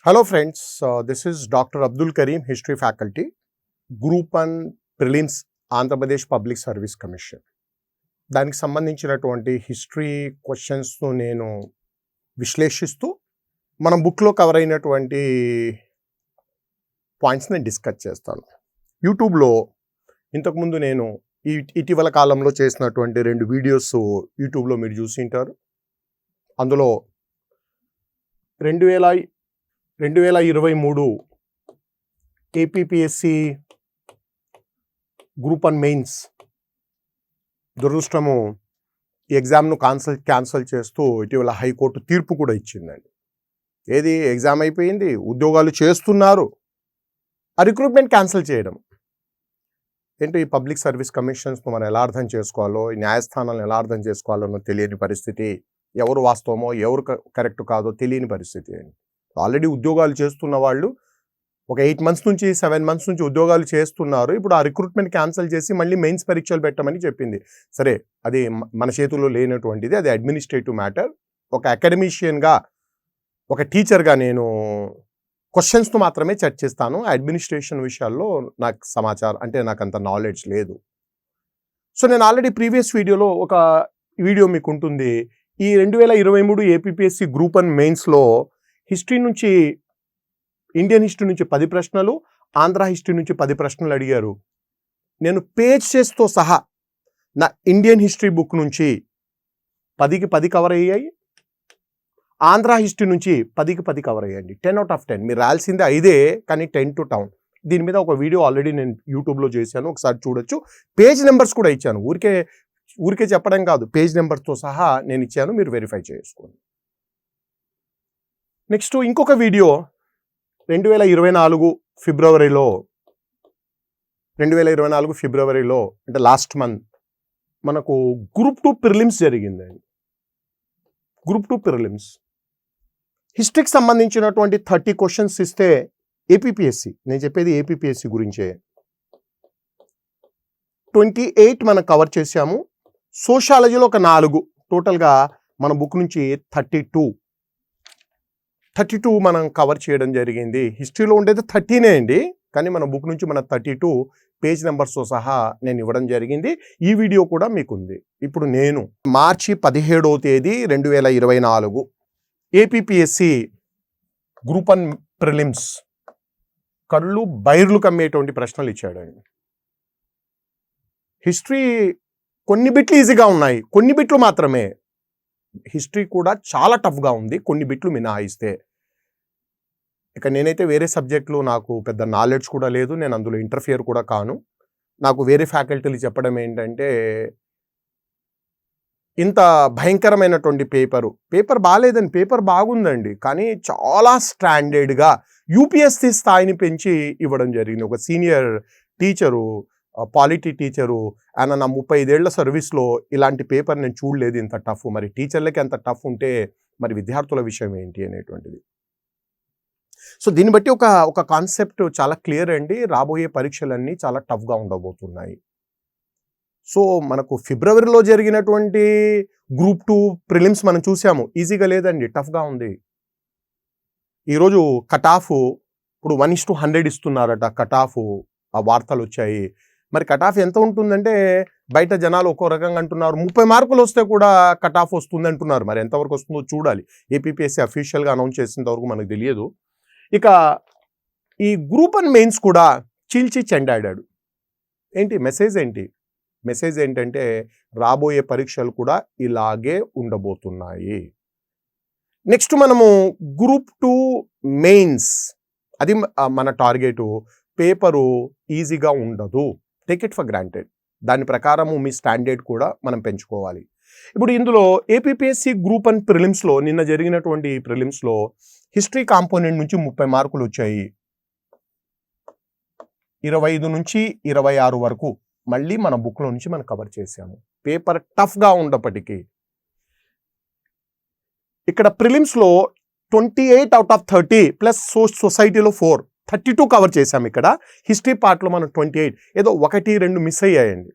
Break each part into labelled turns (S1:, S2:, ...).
S1: Hello friends, this is Dr. Abdul Karim, History Faculty, Group 1 Prelims Andhra Pradesh public service commission. దానికి సంబంధించినటువంటి history క్వశ్చన్స్ను నేను విశ్లేషిస్తూ మన బుక్లో కవర్ అయినటువంటి పాయింట్స్ని డిస్కస్ చేస్తాను. యూట్యూబ్లో ఇంతకుముందు నేను ఇటీవల కాలంలో చేసినటువంటి 2 వీడియోస్ యూట్యూబ్లో మీరు చూసి ఉంటారు. అందులో 2023 ఏపీపీఎస్సి గ్రూప్ 1 మెయిన్స్ దురదృష్టము ఈ ఎగ్జామ్ను క్యాన్సల్ చేస్తూ ఇటీవల హైకోర్టు తీర్పు కూడా ఇచ్చిందండి. ఏది ఎగ్జామ్ అయిపోయింది, ఉద్యోగాలు చేస్తున్నారు, ఆ రిక్రూట్మెంట్ క్యాన్సిల్ చేయడం ఏంటో. ఈ పబ్లిక్ సర్వీస్ కమిషన్స్ను మనం ఎలా అర్థం చేసుకోవాలో, ఈ న్యాయస్థానాలను ఎలా అర్థం చేసుకోవాలో తెలియని పరిస్థితి, ఎవరు వాస్తవమో ఎవరు కరెక్ట్ కాదో తెలియని పరిస్థితి అండి. ఆల్రెడీ ఉద్యోగాలు చేస్తున్న వాళ్ళు ఒక 8 months నుంచి 7 months నుంచి ఉద్యోగాలు చేస్తున్నారు. ఇప్పుడు ఆ రిక్రూట్మెంట్ క్యాన్సిల్ చేసి మళ్ళీ మెయిన్స్ పరీక్షలు పెట్టమని చెప్పింది. సరే, అది మన చేతుల్లో లేనటువంటిది, అది అడ్మినిస్ట్రేటివ్ మ్యాటర్. ఒక అకాడమిషియన్గా, ఒక టీచర్గా నేను క్వశ్చన్స్ను మాత్రమే చర్చిస్తాను. అడ్మినిస్ట్రేషన్ విషయాల్లో నాకు సమాచారం అంటే నాకు అంత నాలెడ్జ్ లేదు. సో నేను ఆల్రెడీ ప్రీవియస్ వీడియోలో ఒక వీడియో మీకు ఉంటుంది. ఈ 2023 ఏపీపీఎస్సి గ్రూప్ 1 మెయిన్స్లో హిస్టరీ నుంచి, ఇండియన్ హిస్టరీ నుంచి 10 ప్రశ్నలు, ఆంధ్ర హిస్టరీ నుంచి 10 ప్రశ్నలు అడిగారు. నేను పేజెస్తో సహా నా ఇండియన్ హిస్టరీ బుక్ నుంచి 10కి 10 కవర్ అయ్యాయి, ఆంధ్ర హిస్టరీ నుంచి 10కి 10 కవర్ అయ్యండి. 10 out of 10. మీరు రాయాల్సిందే 5, కానీ 10 to town. దీని మీద ఒక వీడియో ఆల్రెడీ నేను యూట్యూబ్లో చేశాను, ఒకసారి చూడొచ్చు. పేజ్ నెంబర్స్ కూడా ఇచ్చాను, ఊరికే చెప్పడం కాదు, పేజ్ నెంబర్స్తో సహా నేను ఇచ్చాను, మీరు వెరిఫై చేసుకోండి. నెక్స్ట్ ఇంకొక వీడియో 2024 ఫిబ్రవరిలో అంటే లాస్ట్ మంత్ మనకు గ్రూప్ 2 ప్రిలిమ్స్ జరిగిందండి. గ్రూప్ 2 ప్రిలిమ్స్ హిస్టరీకి సంబంధించినటువంటి 30 క్వశ్చన్స్ ఇస్తే ఏపీపీఎస్సి, నేను చెప్పేది ఏపీపీఎస్సి గురించే, 28 మనం కవర్ చేశాము. సోషాలజీలో ఒక 4, టోటల్గా మన బుక్ నుంచి 32 మనం కవర్ చేయడం జరిగింది. హిస్టరీలో ఉండేది 13 అండి, కానీ మన బుక్ నుంచి మన 32 పేజ్ నెంబర్స్తో సహా నేను ఇవ్వడం జరిగింది. ఈ వీడియో కూడా మీకుంది. ఇప్పుడు నేను మార్చి 17వ తేదీ 2024 ఏపీపీఎస్సి గ్రూప్ 1 ప్రిలిమ్స్ కళ్ళు బైర్లు కమ్మేటువంటి ప్రశ్నలు ఇచ్చాడండి. హిస్టరీ కొన్ని బిట్లు ఈజీగా ఉన్నాయి, కొన్ని బిట్లు మాత్రమే. హిస్టరీ కూడా చాలా టఫ్గా ఉంది, కొన్ని బిట్లు మినహాయిస్తే. ఇక నేనైతే వేరే సబ్జెక్టులు నాకు పెద్ద నాలెడ్జ్ కూడా లేదు, నేను అందులో ఇంటర్ఫియర్ కూడా కాను. నాకు వేరే ఫ్యాకల్టీలు చెప్పడం ఏంటంటే, ఇంత భయంకరమైనటువంటి పేపర్ బాగాలేదని, పేపర్ బాగుందండి, కానీ చాలా స్టాండర్డ్గా యూపీఎస్సీ స్థాయిని పెంచి ఇవ్వడం జరిగింది. ఒక సీనియర్ టీచరు, పాలిటీ టీచరు, ఆయన నా 35 ఏళ్ల సర్వీస్లో ఇలాంటి పేపర్ నేను చూడలేదు ఇంత టఫ్. మరి టీచర్లకి అంత టఫ్ ఉంటే మరి విద్యార్థుల విషయం ఏంటి అనేటువంటిది. సో దీన్ని బట్టి ఒక కాన్సెప్ట్ చాలా క్లియర్ అండి. రాబోయే పరీక్షలన్నీ చాలా టఫ్గా ఉండబోతున్నాయి. సో మనకు ఫిబ్రవరిలో జరిగినటువంటి గ్రూప్ 2 ప్రిలిమ్స్ మనం చూసాము, ఈజీగా లేదండి, టఫ్గా ఉంది. ఈరోజు కట్ ఆఫ్ ఇప్పుడు 1:100 ఇస్తున్నారట కట్ ఆఫ్, ఆ వార్తలు వచ్చాయి. మరి కట్ ఆఫ్ ఎంత ఉంటుందంటే, బయట జనాలు ఒక్కో రకంగా అంటున్నారు, 30 మార్కులు వస్తే కూడా కట్ ఆఫ్ వస్తుంది అంటున్నారు. మరి ఎంతవరకు వస్తుందో చూడాలి. ఏపీపీఎస్సీ అఫీషియల్గా అనౌన్స్ చేసేంత వరకు మనకు తెలియదు. ఇక ఈ గ్రూప్ 1 మెయిన్స్ కూడా చీల్చి చెండాడాడు. ఏంటి మెసేజ్ ఏంటంటే, రాబోయే పరీక్షలు కూడా ఇలాగే ఉండబోతున్నాయి. నెక్స్ట్ మనము గ్రూప్ 2 మెయిన్స్, అది మన టార్గెటు. పేపరు ఈజీగా ఉండదు, టేక్ ఇట్ ఫర్ గ్రాంటెడ్. దాని ప్రకారము మీ స్టాండర్డ్ కూడా మనం పెంచుకోవాలి. ఇప్పుడు ఇందులో ఏపీపీఎస్సి గ్రూప్ 1 ప్రిలిమ్స్లో, నిన్న జరిగినటువంటి ప్రిలిమ్స్లో హిస్టరీ కాంపోనెంట్ నుంచి 30 మార్కులు వచ్చాయి. 25 నుంచి 26 వరకు మళ్ళీ మన బుక్లో నుంచి మనం కవర్ చేసాము. పేపర్ టఫ్గా ఉన్నప్పటికీ ఇక్కడ ప్రిలిమ్స్లో 28 out of 30 ప్లస్ సొసైటీలో 4, 32 కవర్ చేశాము. ఇక్కడ హిస్టరీ పార్ట్లో మనం 28, ఏదో 1-2 మిస్ అయ్యాయండి.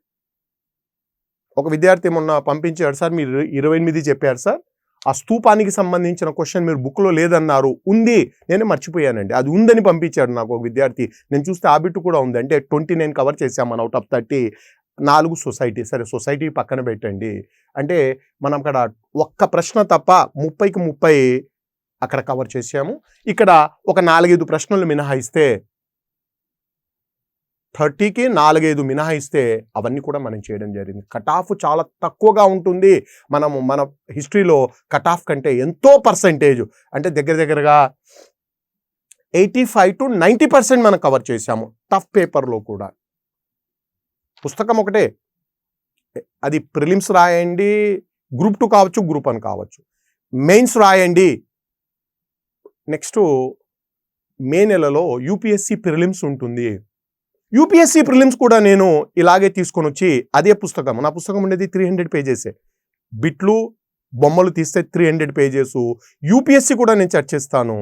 S1: ఒక విద్యార్థి మొన్న పంపించాడు, సార్ మీరు 28 చెప్పారు సార్, ఆ స్తూపానికి సంబంధించిన క్వశ్చన్ మీరు బుక్లో లేదన్నారు, ఉంది, నేనే మర్చిపోయానండి, అది ఉందని పంపించాడు నాకు ఒక విద్యార్థి. నేను చూస్తే ఆ బిట్ కూడా ఉంది. అంటే 29 కవర్ చేసాం మనం అవుట్ ఆఫ్ 30. 4 సొసైటీ. సరే సొసైటీ పక్కన పెట్టండి. అంటే మనం అక్కడ ఒక్క ప్రశ్న తప్ప 30కి 30 అక్కడ కవర్ చేసాము. ఇక్కడ ఒక 4-5 ప్రశ్నలు మినహాయిస్తే 30కి 4-5 మినహాయిస్తే అవన్నీ కూడా మనం చేయడం జరిగింది. కట్ ఆఫ్ చాలా తక్కువగా ఉంటుంది. మన హిస్టరీలో కట్ ఆఫ్ కంటే ఎంతో పర్సెంటేజ్, అంటే దగ్గరగా 85 to 90% మనం కవర్ చేశాము టఫ్ పేపర్లో కూడా. పుస్తకం ఒకటే, అది ప్రిలిమ్స్ రాయండి, గ్రూప్ 2 కావచ్చు, గ్రూప్ 1 కావచ్చు, మెయిన్స్ రాయండి. నెక్స్ట్ మే నెలలో యూపీఎస్సీ ప్రిలిమ్స్ ఉంటుంది. యూపీఎస్సీ ప్రిలిమ్స్ కూడా నేను ఇలాగే తీసుకొని వచ్చి అదే పుస్తకం, నా పుస్తకం ఉండేది 300 పేజెసే, బిట్లు బొమ్మలు తీస్తే 300 పేజెస్. యూపీఎస్సీ కూడా నేను చర్చిస్తాను.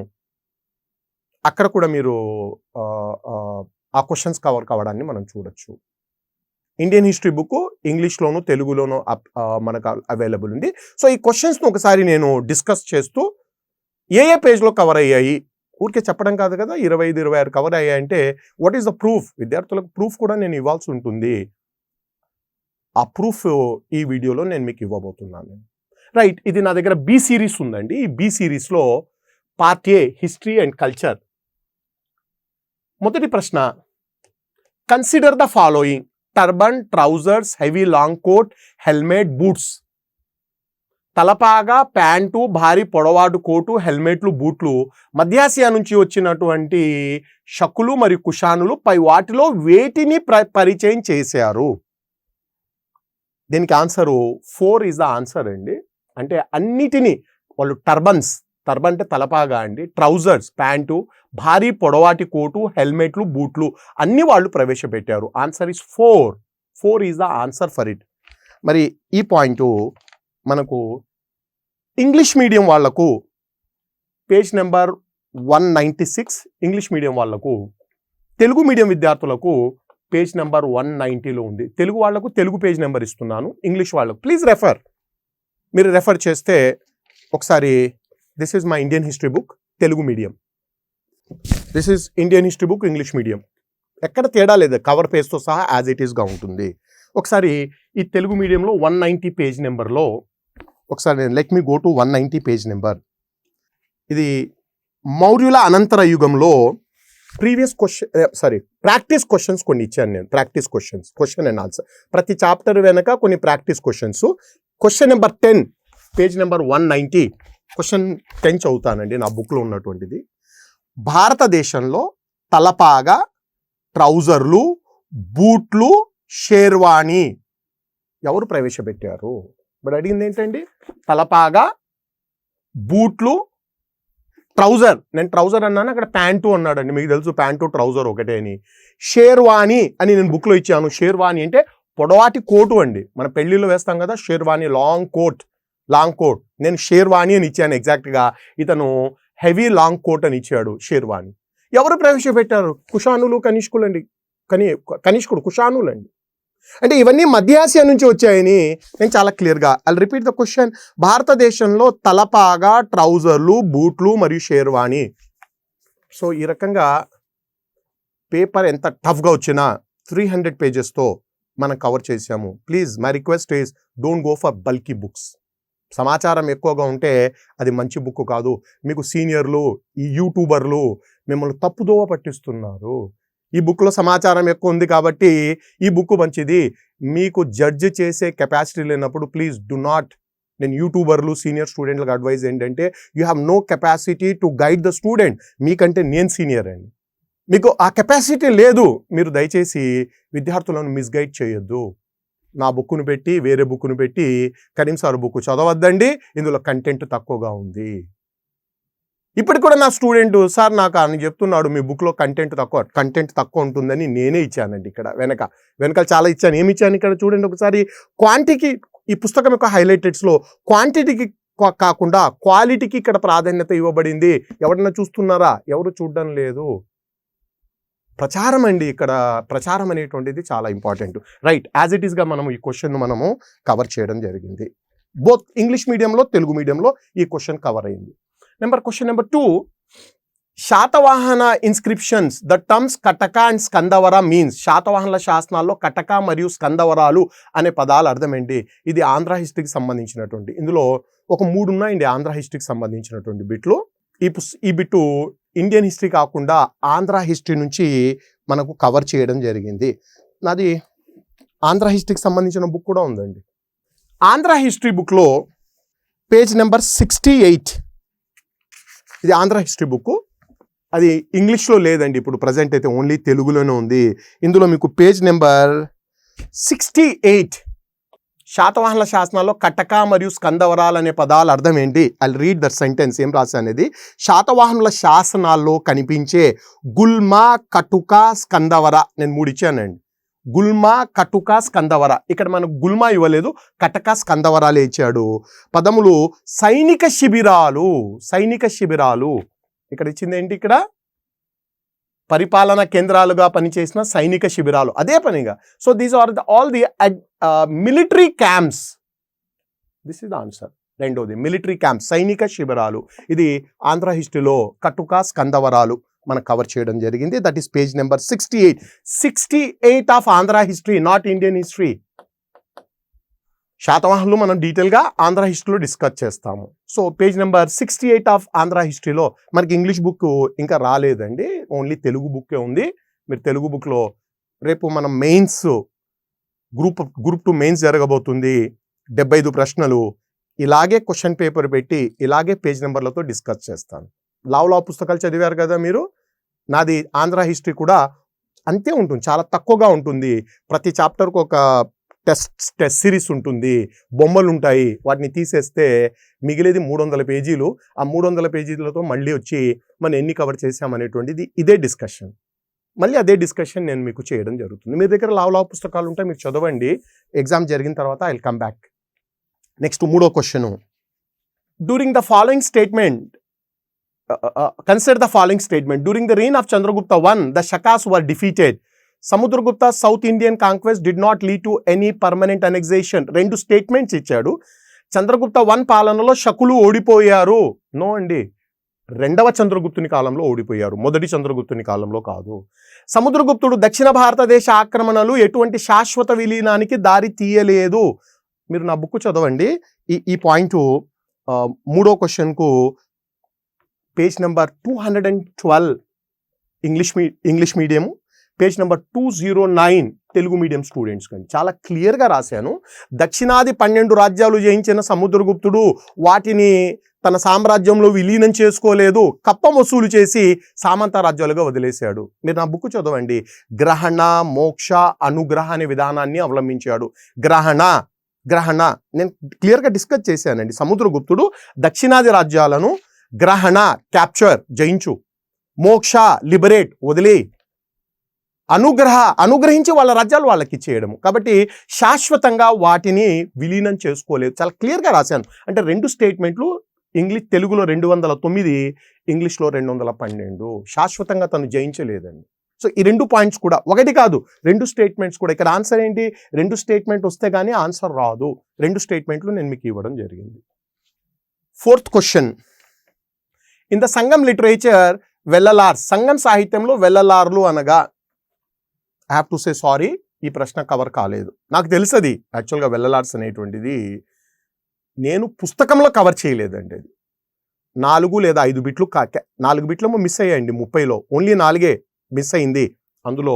S1: అక్కడ కూడా మీరు ఆ క్వశ్చన్స్ కవర్ కావడాన్ని మనం చూడొచ్చు. ఇండియన్ హిస్టరీ బుక్ ఇంగ్లీష్లోను తెలుగులోను మనకు అవైలబుల్ ఉంది. సో ఈ క్వశ్చన్స్ను ఒకసారి నేను డిస్కస్ చేస్తూ ఏ పేజ్లో కవర్ అయ్యాయి, ఊరికే చెప్పడం కాదు కదా, 25-26 కవర్ అయ్యాయంటే వాట్ ఈస్ ద ప్రూఫ్, విద్యార్థులకు ప్రూఫ్ కూడా నేను ఇవ్వాల్సి ఉంటుంది. ఆ ప్రూఫ్ ఈ వీడియోలో నేను మీకు ఇవ్వబోతున్నాను. రైట్, ఇది నా దగ్గర బి సిరీస్ ఉందండి. ఈ బి సిరీస్లో part A history and culture. మొదటి ప్రశ్న, consider the following: turban, trousers, heavy long coat, helmet, boots. తలపాగా, ప్యాంటు, భారీ పొడవాటు కోటు, హెల్మెట్లు, బూట్లు మధ్యాసియా నుంచి వచ్చినటువంటి షకులు మరియు కుషానులు పై వాటిలో వేటిని పరిచయం చేశారు? దీనికి ఆన్సరు 4 ఈజ్ ద ఆన్సర్ అండి. అంటే అన్నిటినీ వాళ్ళు టర్బన్ అంటే తలపాగా అండి, ట్రౌజర్స్ ప్యాంటు, భారీ పొడవాటి కోటు, హెల్మెట్లు, బూట్లు అన్ని వాళ్ళు ప్రవేశపెట్టారు. Answer is 4 is the answer for it. మరి ఈ పాయింట్ మనకు ఇంగ్లీష్ మీడియం వాళ్లకు పేజ్ నెంబర్ 196, ఇంగ్లీష్ మీడియం వాళ్లకు, తెలుగు మీడియం విద్యార్థులకు పేజ్ నెంబర్ 190లో ఉంది. తెలుగు వాళ్లకు తెలుగు పేజ్ నెంబర్ ఇస్తున్నాను, ఇంగ్లీష్ వాళ్ళకు ప్లీజ్ మీరు రెఫర్ చేస్తే ఒకసారి. This is my Indian history book Telugu medium, this is Indian history book English medium. ఎక్కడ తేడా లేదు, కవర్ పేజ్తో సహా యాజ్ ఇట్ ఈస్గా ఉంటుంది. ఒకసారి ఈ తెలుగు మీడియంలో 190 పేజ్ నెంబర్లో ఒకసారి let me go to 190 page number. ఇది మౌర్యుల అనంతర యుగంలో ప్రాక్టీస్ క్వశ్చన్స్ కొన్ని ఇచ్చాను నేను. ప్రాక్టీస్ క్వశ్చన్ అండ్ ఆన్సర్, ప్రతి చాప్టర్ వెనక కొన్ని practice questions. Question number 10 page number 190, question 10 చదువుతానండి, నా బుక్లో ఉన్నటువంటిది. భారతదేశంలో తలపాగా, ట్రౌజర్లు, బూట్లు, షేర్వాణి ఎవరు ప్రవేశపెట్టారు? ఇప్పుడు అడిగింది ఏంటండి, తలపాగా, బూట్లు, ట్రౌజర్. నేను ట్రౌజర్ అన్నాను, అక్కడ ప్యాంటు అన్నాడండి. మీకు తెలుసు ప్యాంటు ట్రౌజర్ ఒకటే అని. షేర్వాణి అని నేను బుక్లో ఇచ్చాను. షేర్వాణి అంటే పొడవాటి కోటు అండి, మన పెళ్లిలో వేస్తాం కదా షేర్వాణి, లాంగ్ కోట్. నేను షేర్వాణి అని ఇచ్చాను ఎగ్జాక్ట్గా. ఇతను హెవీ లాంగ్ కోట్ అని ఇచ్చాడు షేర్వాణి. ఎవరు ప్రవేశపెట్టారు? కుషానులు, కనిష్కులండి. కనిష్కుడు కుషానులు అండి. అంటే ఇవన్నీ మధ్యాసియా నుంచి వచ్చాయని నేను చాలా క్లియర్గా ఐ రిపీట్ ద క్వశ్చన్. భారతదేశంలో తలపాగా, ట్రౌజర్లు, బూట్లు మరియు షేర్వాణి. సో ఈ రకంగా పేపర్ ఎంత టఫ్గా వచ్చినా 300 పేజెస్తో మనం కవర్ చేసాము. Please my request is don't go for bulky books. సమాచారం ఎక్కువగా ఉంటే అది మంచి బుక్ కాదు. మీకు సీనియర్లు, ఈ యూట్యూబర్లు మిమ్మల్ని తప్పుదోవ పట్టిస్తున్నారు. ఈ బుక్లో సమాచారం ఎక్కువ ఉంది కాబట్టి ఈ బుక్ మంచిది. మీకు జడ్జ్ చేసే కెపాసిటీ లేనప్పుడు ప్లీజ్ డు నాట్. నేను యూట్యూబర్లు, సీనియర్ స్టూడెంట్లకు అడ్వైజ్ ఏంటంటే you have no capacity to guide the student. మీకంటే నేను సీనియర్ అండి, మీకు ఆ కెపాసిటీ లేదు. మీరు దయచేసి విద్యార్థులను మిస్గైడ్ చేయొద్దు. నా బుక్ను పెట్టి వేరే బుక్ను పెట్టి కరీం సార్ బుక్ చదవద్దండి, ఇందులో కంటెంట్ తక్కువగా ఉంది. ఇప్పటికి కూడా నా స్టూడెంట్ సార్ నాకు అని చెప్తున్నాడు, మీ బుక్లో కంటెంట్ తక్కువ ఉంటుందని నేనే ఇచ్చానండి. ఇక్కడ వెనకాల చాలా ఇచ్చాను. ఏమి ఇచ్చాను ఇక్కడ చూడండి ఒకసారి. క్వాంటిటీ, ఈ పుస్తకం యొక్క హైలైటెడ్స్లో క్వాంటిటీకి కాకుండా క్వాలిటీకి ఇక్కడ ప్రాధాన్యత ఇవ్వబడింది. ఎవరన్నా చూస్తున్నారా? ఎవరు చూడడం లేదు. ప్రచారం అండి, ఇక్కడ ప్రచారం అనేటువంటిది చాలా ఇంపార్టెంట్. రైట్, యాజ్ ఇట్ ఈస్గా మనము ఈ క్వశ్చన్ మనము కవర్ చేయడం జరిగింది. బోత్ ఇంగ్లీష్ మీడియంలో తెలుగు మీడియంలో ఈ క్వశ్చన్ కవర్ అయింది. Question number 2, Satavahana inscriptions the terms Kataka and Skandavara means. శాతవాహనుల శాసనాల్లో కటక మరియు స్కందవరాలు అనే పదాల అర్థం ఏంటి? ఇది ఆంధ్ర హిస్టరీకి సంబంధించినటువంటి, ఇందులో ఒక 3 ఉన్నాయండి ఆంధ్ర హిస్టరీకి సంబంధించినటువంటి బిట్లు. ఈ బిట్టు ఇండియన్ హిస్టరీ కాకుండా ఆంధ్ర హిస్టరీ నుంచి మనకు కవర్ చేయడం జరిగింది. నాది ఆంధ్ర హిస్టరీకి సంబంధించిన బుక్ కూడా ఉందండి. ఆంధ్ర హిస్టరీ బుక్లో పేజ్ నెంబర్ 68, ఇది ఆంధ్ర హిస్టరీ బుక్. అది ఇంగ్లీష్లో లేదండి, ఇప్పుడు ప్రజెంట్ అయితే ఓన్లీ తెలుగులోనే ఉంది. ఇందులో మీకు పేజ్ నెంబర్ 68, శాతవాహనుల శాసనాల్లో కటక మరియు స్కందవరాలు అనే పదాల అర్థం ఏంటి? ఐ రీడ్ ద సెంటెన్స్, ఏం రాసా అనేది. శాతవాహనుల శాసనాల్లో కనిపించే గుల్మ, కటుక, స్కందవర, నేను 3 ఇచ్చానండి. గుల్మ, కటుక, స్కందవర. ఇక్కడ మనకు గుల్మ ఇవ్వలేదు, కటక, స్కందవరాలే ఇచ్చాడు. పదములు సైనిక శిబిరాలు, సైనిక శిబిరాలు. ఇక్కడ ఇచ్చింది ఏంటి? ఇక్కడ పరిపాలనా కేంద్రాలుగా పనిచేసిన సైనిక శిబిరాలు, అదే పనిగా. So these are all the military camps. This is the answer. రెండోది మిలిటరీ క్యాంప్స్, సైనిక శిబిరాలు. ఇది ఆంధ్ర హిస్టరీలో కటుక, స్కందవరాలు మనం కవర్ చేయడం జరిగింది. That is page number 68 of Andhra history, not Indian history. శాతవాహనులు మనం డీటెయిల్గా ఆంధ్ర హిస్టరీలో డిస్కస్ చేస్తాము. So page number 68 of Andhra హిస్టరీలో మనకి ఇంగ్లీష్ బుక్ ఇంకా రాలేదండి, ఓన్లీ తెలుగు బుక్కే ఉంది. మీరు తెలుగు బుక్లో రేపు మనం మెయిన్స్ గ్రూప్ 2 మెయిన్స్ జరగబోతుంది. 75 ప్రశ్నలు ఇలాగే క్వశ్చన్ పేపర్ పెట్టి ఇలాగే పేజ్ నెంబర్లతో డిస్కస్ చేస్తాను. లావు పుస్తకాలు చదివారు కదా మీరు, నాది ఆంధ్ర హిస్టరీ కూడా అంతే ఉంటుంది, చాలా తక్కువగా ఉంటుంది. ప్రతి చాప్టర్కు ఒక టెస్ట్ సిరీస్ ఉంటుంది, బొమ్మలు ఉంటాయి. వాటిని తీసేస్తే మిగిలేది 300 పేజీలు. ఆ 300 పేజీలతో మళ్ళీ వచ్చి మనం ఎన్ని కవర్ చేసామనేటువంటిది ఇదే డిస్కషన్. మళ్ళీ అదే డిస్కషన్ నేను మీకు చేయడం జరుగుతుంది. మీ దగ్గర లావు పుస్తకాలు ఉంటాయి, మీరు చదవండి. ఎగ్జామ్ జరిగిన తర్వాత I will come back. Next 3వ question. During the following statement, consider the following statement. During the reign of Chandragupta I, the Shakas were defeated. Samudragupta's South Indian conquest did not lead to any permanent annexation. 2 statements ఇచ్చాడు. చంద్రగుప్త 1 పాలనలో శకులు ఓడిపోయారు. No అండి, 2వ చంద్రగుప్తుని కాలంలో ఓడిపోయారు, మొదటి చంద్రగుప్తుని కాలంలో కాదు. సముద్రగుప్తుడు దక్షిణ భారతదేశ ఆక్రమణలు ఎటువంటి శాశ్వత విలీనానికి దారి తీయలేదు. మీరు నా బుక్ చదవండి. ఈ పాయింట్ 3వ క్వశ్చన్కు page number 212 English medium, page number 209 Telugu medium students కండి. చాలా క్లియర్గా రాశాను. దక్షిణాది 12 రాజ్యాలు జయించిన సముద్రగుప్తుడు వాటిని తన సామ్రాజ్యంలో విలీనం చేసుకోలేదు, కప్పం వసూలు చేసి సామంత రాజ్యాలుగా వదిలేశాడు. మీరు నా బుక్ చదవండి. గ్రహణ, మోక్ష, అనుగ్రహ అనే విధానాన్ని అవలంబించాడు. గ్రహణ నేను క్లియర్గా డిస్కస్ చేశానండి. సముద్రగుప్తుడు దక్షిణాది రాజ్యాలను గ్రహణ క్యాప్చర్, జయించు, మోక్ష లిబరేట్, వదిలే, అనుగ్రహించి వాళ్ళ రాజ్యాలు వాళ్ళకి ఇచ్చేయడము. కాబట్టి శాశ్వతంగా వాటిని విలీనం చేసుకోలేదు. చాలా క్లియర్గా రాశాను. అంటే 2 స్టేట్మెంట్లు తెలుగులో 209, ఇంగ్లీష్లో 212. శాశ్వతంగా తను జయించలేదండి. సో ఈ 2 పాయింట్స్ కూడా, ఒకటి కాదు 2 స్టేట్మెంట్స్ కూడా. ఇక్కడ ఆన్సర్ ఏంటి? 2 స్టేట్మెంట్ వస్తే కానీ ఆన్సర్ రాదు. 2 స్టేట్మెంట్లు నేను మీకు ఇవ్వడం జరిగింది. 4th question. In the Sangam literature Vellalars, Sangam సాహిత్యంలో వెల్లలార్లు అనగా, I have to say sorry, ఈ ప్రశ్న కవర్ కాలేదు. నాకు తెలుసది యాక్చువల్గా వెల్లలార్స్ అనేటువంటిది నేను పుస్తకంలో కవర్ చేయలేదండి. అది 4 లేదా 5 బిట్లు 4 బిట్లేమో మిస్ అయ్యాయండి 30లో. ఓన్లీ 4 మిస్ అయింది. అందులో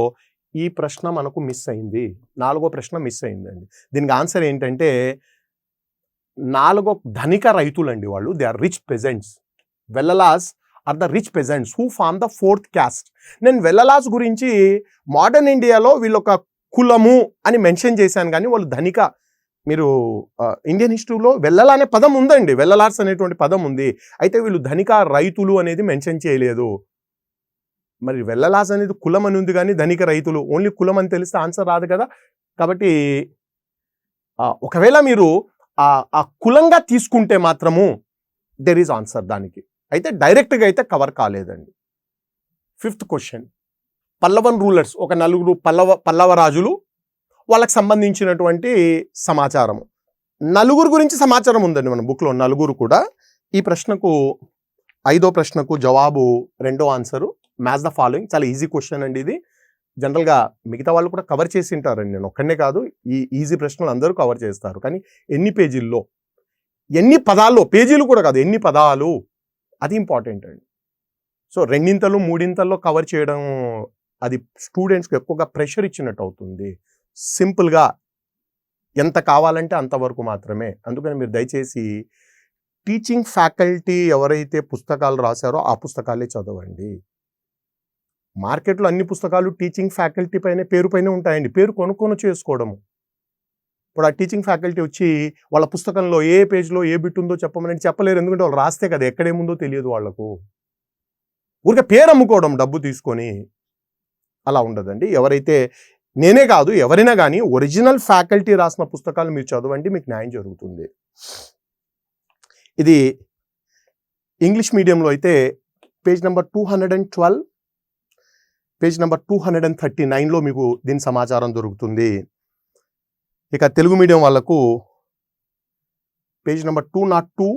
S1: ఈ ప్రశ్న మనకు మిస్ అయింది. 4వ ప్రశ్న మిస్ అయిందండి. దీనికి ఆన్సర్ ఏంటంటే 4 ధనిక రైతులండి వాళ్ళు. They are rich peasants. Vellalas are the rich peasants who form the 4th caste. నేను వెల్లలాస్ గురించి మోడర్న్ ఇండియాలో వీళ్ళొక కులము అని మెన్షన్ చేశాను, కానీ వాళ్ళు ధనిక. మీరు ఇండియన్ హిస్టరీలో వెల్లల అనే పదం ఉందండి, వెల్లలార్స్ అనేటువంటి పదం ఉంది. అయితే వీళ్ళు ధనిక రైతులు అనేది మెన్షన్ చేయలేదు. మరి వెల్లలాస్ అనేది కులం అని ఉంది, కానీ ధనిక రైతులు, ఓన్లీ కులం అని తెలిస్తే ఆన్సర్ రాదు కదా. కాబట్టి ఒకవేళ మీరు ఆ కులంగా తీసుకుంటే మాత్రము దెర్ ఈజ్ ఆన్సర్ దానికి. అయితే డైరెక్ట్గా అయితే కవర్ కాలేదండి. 5th question. పల్లవన్ రూలర్స్, ఒక 4 పల్లవ రాజులు, వాళ్ళకి సంబంధించినటువంటి సమాచారము. నలుగురు గురించి సమాచారం ఉందండి మన బుక్లో, నలుగురు కూడా. ఈ ప్రశ్నకు 5వ ప్రశ్నకు జవాబు 2వ ఆన్సరు, మ్యాచ్ ద ఫాలోయింగ్. చాలా ఈజీ క్వశ్చన్ అండి ఇది. జనరల్గా మిగతా వాళ్ళు కూడా కవర్ చేసి ఉంటారండి, నేను ఒక్కనే కాదు, ఈ ఈజీ ప్రశ్నలు అందరూ కవర్ చేస్తారు. కానీ ఎన్ని పేజీల్లో, ఎన్ని పదాల్లో, పేజీలు కూడా కాదు, ఎన్ని పదాలు, అది ఇంపార్టెంట్ అండి. సో 2 3 కవర్ చేయడం అది స్టూడెంట్స్కి ఎక్కువగా ప్రెషర్ ఇచ్చినట్టు అవుతుంది. సింపుల్గా ఎంత కావాలంటే అంతవరకు మాత్రమే. అందుకని మీరు దయచేసి టీచింగ్ ఫ్యాకల్టీ ఎవరైతే పుస్తకాలు రాశారో ఆ పుస్తకాలే చదవండి. మార్కెట్లో అన్ని పుస్తకాలు టీచింగ్ ఫ్యాకల్టీ పేరు పైన ఉంటాయండి, పేరు కొనుక్కొని చేసుకోవడము. ఇప్పుడు ఆ టీచింగ్ ఫ్యాకల్టీ వచ్చి వాళ్ళ పుస్తకంలో ఏ పేజ్లో ఏ బిట్ ఉందో చెప్పమని చెప్పలేరు, ఎందుకంటే వాళ్ళు రాస్తే కదా ఎక్కడేముందో తెలియదు వాళ్ళకు. ఊరికే పేరు అమ్ముకోవడం డబ్బు తీసుకొని, అలా ఉండదండి. ఎవరైతే, నేనే కాదు ఎవరైనా కానీ ఒరిజినల్ ఫ్యాకల్టీ రాసిన పుస్తకాలు మీరు చదవండి, మీకు న్యాయం జరుగుతుంది. ఇది ఇంగ్లీష్ మీడియంలో అయితే పేజ్ నెంబర్ 212, పేజ్ నెంబర్ 239లో మీకు దీని సమాచారం దొరుకుతుంది. ఇక తెలుగు మీడియం వాళ్ళకు page number 202,